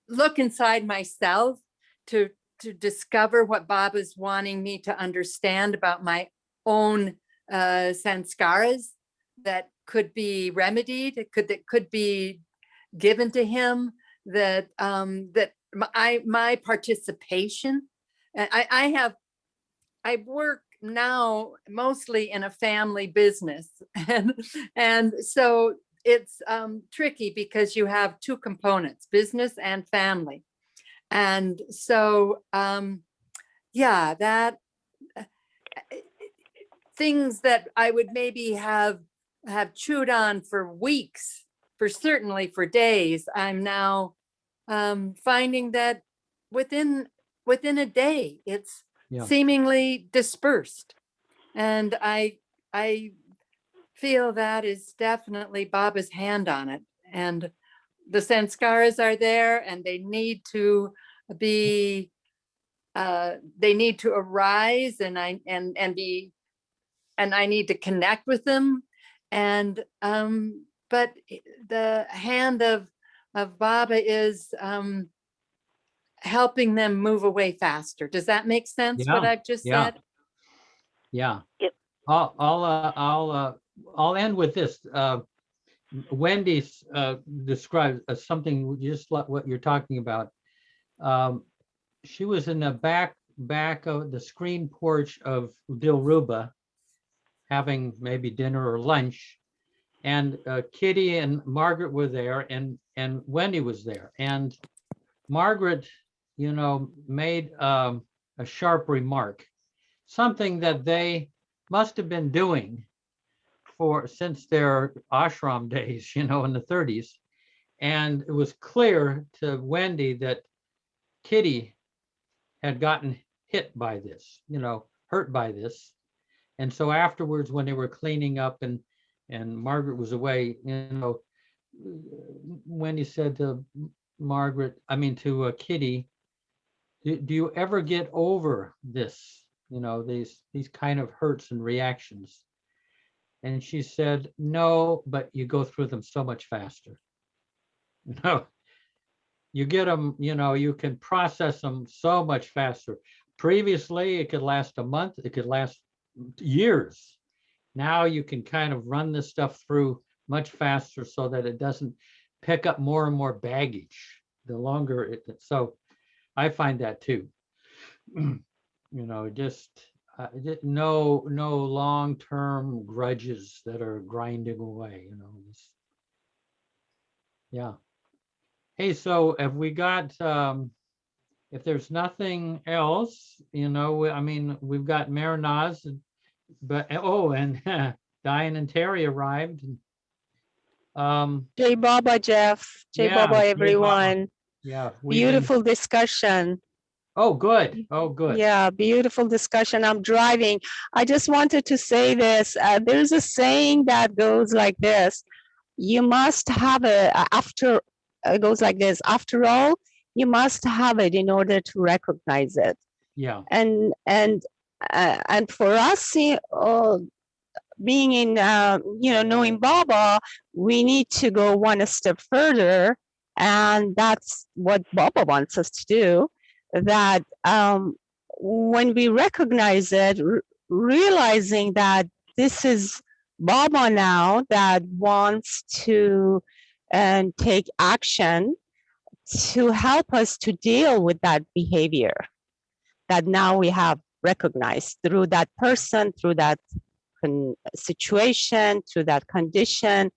look inside myself to discover what Baba's wanting me to understand about my own sanskaras that could be remedied, that could be given to him, that my participation. I work now mostly in a family business, and so it's tricky because you have two components, business and family. And so, yeah, that things that I would maybe have have chewed on for weeks, for certainly for days, I'm now finding that within a day, it's Yeah. seemingly dispersed. And I feel that is definitely Baba's hand on it. And the sanskaras are there, and they need to be, they need to arise, and I need to connect with them. And but the hand of Baba is helping them move away faster. Does that make sense, what Yeah. I've just Yeah. said? Yeah. Yep. I'll end with this. Wendy described something just like what you're talking about. She was in the back of the screen porch of Dilruba, having maybe dinner or lunch, and Kitty and Margaret were there, and Wendy was there, and Margaret, made a sharp remark, something that they must have been doing since their ashram days, in the 30s. And it was clear to Wendy that Kitty had gotten hit by this, hurt by this. And so afterwards, when they were cleaning up and Margaret was away, Wendy said to Kitty, do you ever get over this, these kind of hurts and reactions? And she said, no, but you go through them so much faster. No, you get them, you can process them so much faster. Previously, it could last a month, it could last years. Now you can kind of run this stuff through much faster so that it doesn't pick up more and more baggage the longer so I find that too. Just no long-term grudges that are grinding away, yeah. Hey, so have we got, if there's nothing else, we've got Marinaz, but, and Diane and Terry arrived. Jai Baba, Jeff. Jai Yeah, Baba, Jai everyone. Baba. Yeah. Beautiful discussion. Oh, good. Oh, good. Yeah, beautiful discussion. I'm driving. I just wanted to say this. There's a saying that goes like this. You must have it goes like this. After all, you must have it in order to recognize it. Yeah. And for us, being in, knowing Baba, we need to go one step further. And that's what Baba wants us to do. That when we recognize it, realizing that this is Baba now that wants to take action to help us to deal with that behavior that now we have recognized through that person, through that situation, through that condition.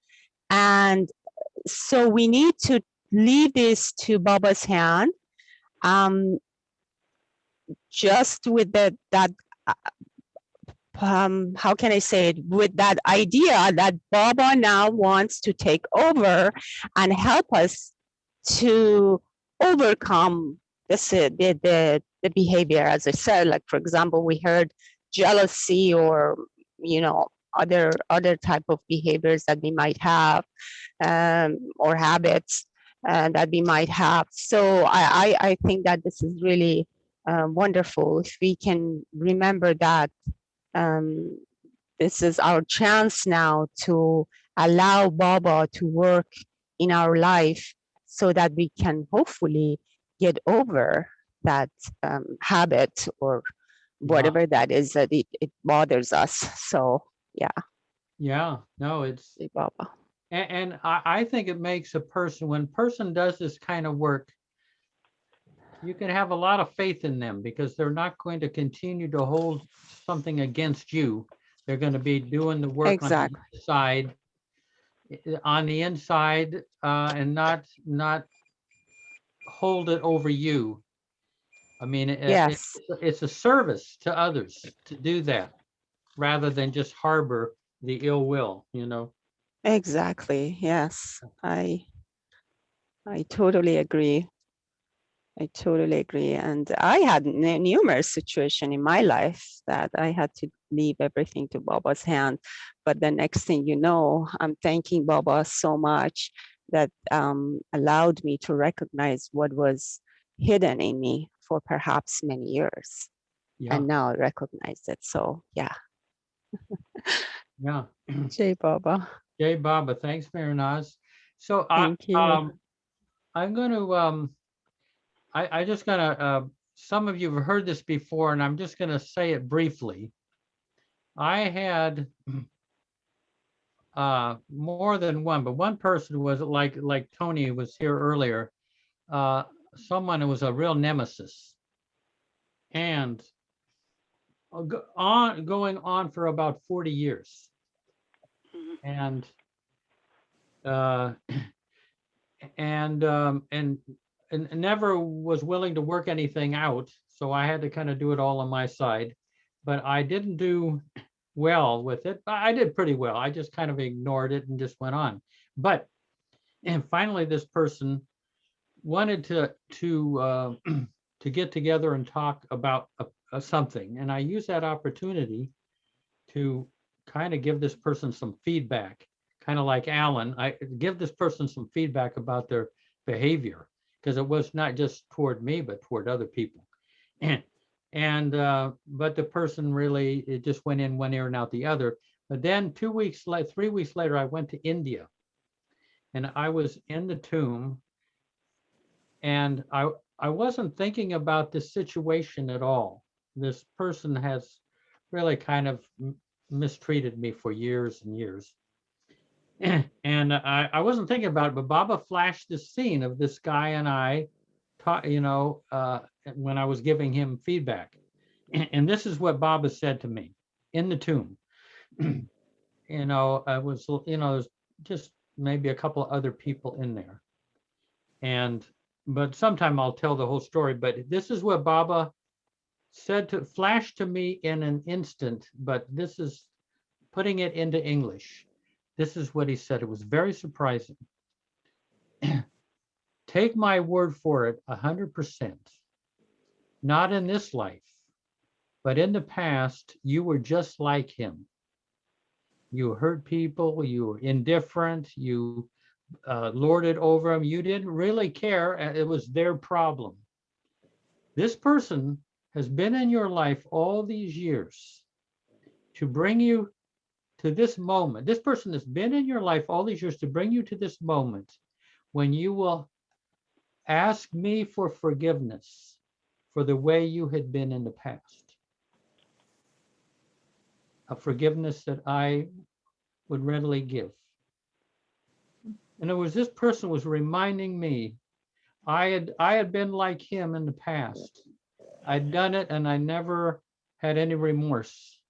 And so we need to leave this to Baba's hand, just with that how can I say it, with that idea that Baba now wants to take over and help us to overcome the behavior. As I said, like, for example, we heard jealousy or other type of behaviors that we might have, or habits that we might have. So I think that this is really wonderful if we can remember that this is our chance now to allow Baba to work in our life so that we can hopefully get over that habit or whatever that is that it bothers us. So yeah. Yeah, no, it's Baba. And I think it makes a person, when a person does this kind of work, you can have a lot of faith in them because they're not going to continue to hold something against you. They're going to be doing the work Exactly. on the inside, and not hold it over you. I mean, Yes. it's a service to others to do that rather than just harbor the ill will, Exactly. Yes. I totally agree. I totally agree. And I had numerous situations in my life that I had to leave everything to Baba's hand. But the next thing you know, I'm thanking Baba so much that allowed me to recognize what was hidden in me for perhaps many years. Yeah. And now I recognize it. So yeah. Yeah. Jai Baba. Jai Baba. Thanks, Marinaz. So Thank you. I'm going to I just gonna some of you have heard this before, and I'm just gonna say it briefly. I had more than one, but one person was like Tony was here earlier, someone who was a real nemesis, and going on for about 40 years, and and never was willing to work anything out. So I had to kind of do it all on my side, but I didn't do well with it. I did pretty well. I just kind of ignored it and just went on. But and finally, this person wanted to to get together and talk about something, and I used that opportunity to kind of give this person some feedback, kind of like Alan. I give this person some feedback about their behavior, because it was not just toward me, but toward other people. And but the person really, it just went in one ear and out the other. But then 3 weeks later, I went to India, and I was in the tomb, and I wasn't thinking about this situation at all. This person has really kind of mistreated me for years and years. And I wasn't thinking about it, but Baba flashed this scene of this guy and I, when I was giving him feedback. And this is what Baba said to me in the tomb. I was, there's just maybe a couple of other people in there. But sometime I'll tell the whole story, but this is what Baba flashed to me in an instant, but this is putting it into English. This is what he said. It was very surprising. Take my word for it, 100%. Not in this life, but in the past, you were just like him. You hurt people, you were indifferent, you lorded over them. You didn't really care. It was their problem. This person has been in your life all these years to bring you to this moment. This person has been in your life all these years to bring you to this moment when you will ask me for forgiveness for the way you had been in the past. A forgiveness that I would readily give. In other words, this person was reminding me I had been like him in the past. I'd done it and I never had any remorse.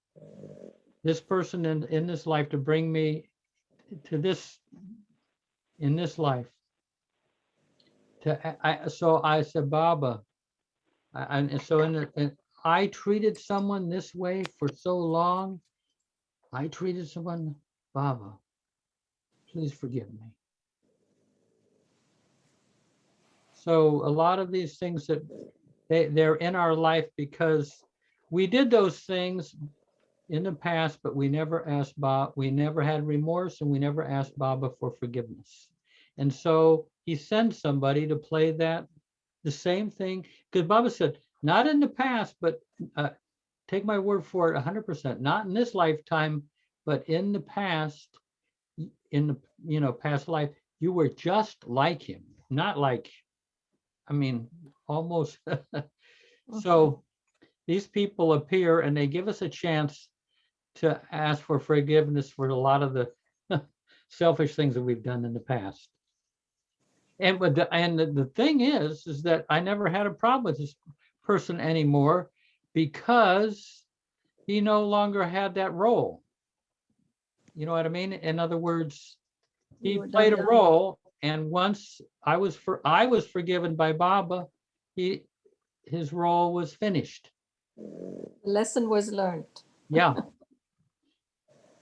This person in this life to bring me to this, in this life. So I said, Baba, I treated someone this way for so long. I treated someone, Baba, please forgive me. So a lot of these things that they're in our life because we did those things in the past, but we never asked Baba, we never had remorse, and we never asked Baba for forgiveness. And so he sends somebody to play the same thing, because Baba said, not in the past, but take my word for it, 100%, not in this lifetime, but in the past, in the past life, you were just like him, not like, almost. So these people appear and they give us a chance to ask for forgiveness for a lot of the selfish things that we've done in the past. And the thing is that I never had a problem with this person anymore because he no longer had that role. You know what I mean? In other words, he played a role, and once I was forgiven by Baba, his role was finished. Lesson was learned. Yeah.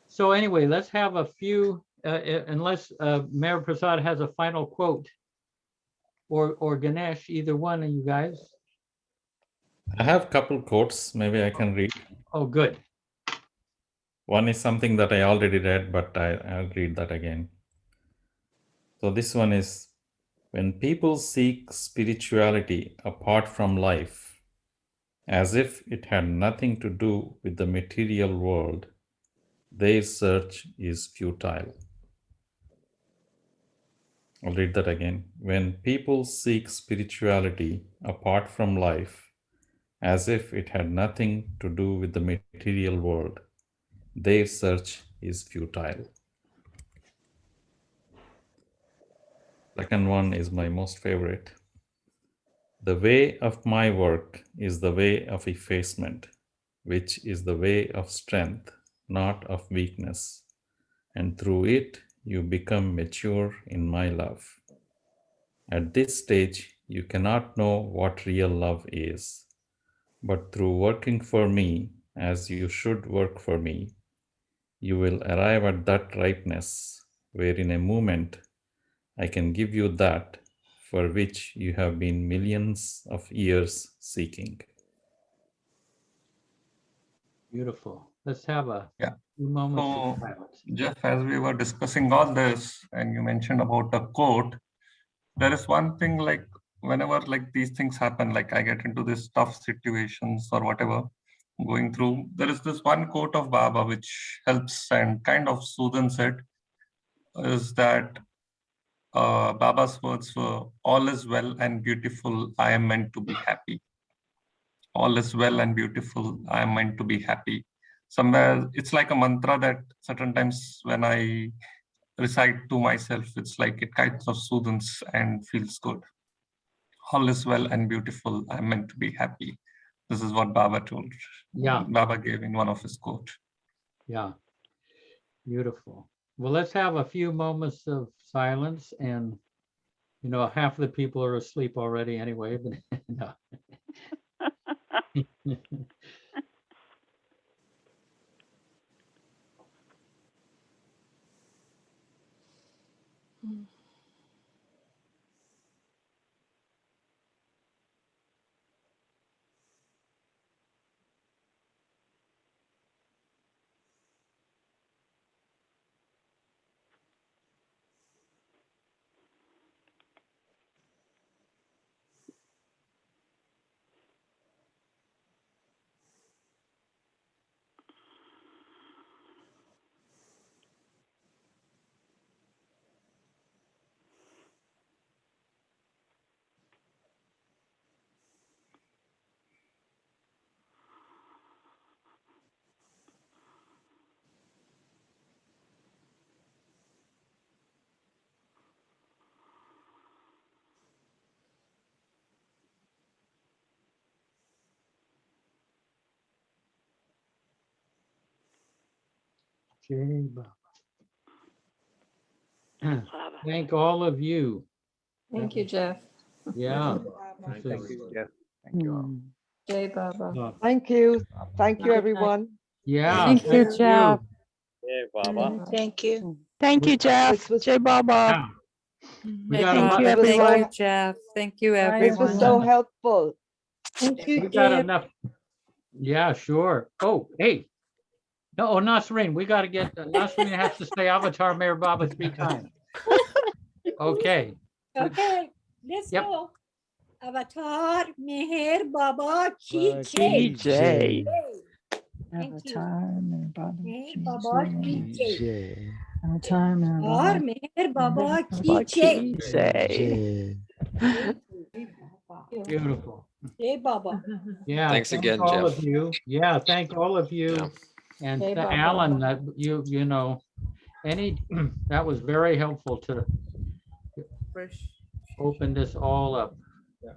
So anyway, let's have a few unless Mayor Prasad has a final quote, or Ganesh, either one of you guys. I have a couple quotes, maybe I can read. Oh, good. One is something that I already read, but I'll read that again. So this one is, when people seek spirituality apart from life, as if it had nothing to do with the material world, their search is futile. I'll read that again. When people seek spirituality apart from life, as if it had nothing to do with the material world, their search is futile. Second one is my most favorite. The way of my work is the way of effacement, which is the way of strength, not of weakness, and through it you become mature in my love. At this stage, you cannot know what real love is, but through working for me as you should work for me, you will arrive at that ripeness where in a moment I can give you that for which you have been millions of years seeking. Beautiful. Let's have a Yeah. few moments So, of silence. Jeff, as we were discussing all this, and you mentioned about a quote, there is one thing, like whenever like these things happen, like I get into these tough situations or whatever going through, there is this one quote of Baba which helps and kind of soothes it, is that Baba's words were, all is well and beautiful, I am meant to be happy. All is well and beautiful, I am meant to be happy. Somewhere it's like a mantra that certain times when I recite to myself, it's like it kind of soothes and feels good. All is well and beautiful, I am meant to be happy. This is what Baba told. Yeah. Baba gave in one of his quotes. Yeah. Beautiful. Well, let's have a few moments of silence, and you know, half of the people are asleep already anyway, but no. Jai Baba. Thank all of you. Thank you, Jeff. Yeah. Thank you, Jeff. Thank you all. Jai Baba. Thank you. Thank you, Good night. everyone. Yeah. Thank you, Jeff. Thank you. Thank you, Jeff. Jai Baba. We got Thank enough. you, It was everyone. so, Jeff. Thank you, this everyone. was so helpful. Thank you, We got Jeff. enough. Yeah, sure. Oh, hey. No, oh, Nasreen, we got to get, Nasreen has to say Avatar Mayor Baba 3 times. Okay. Okay, let's Yep. go. Avatar Meher Baba Ki Ki Jai. Jai. Thank you. Avatar Meher Baba Meher Baba Ki Jai. Avatar Meher Avatar Baba Meher Baba Ki Baba Jai. Ki Jai. Beautiful. Jai Baba. Yeah. Thanks thank again, all Jeff. of you. Yeah, thank all of you. Yeah. And Jai to Baba. Alan, that you know, that was very helpful to open this all up. Yeah.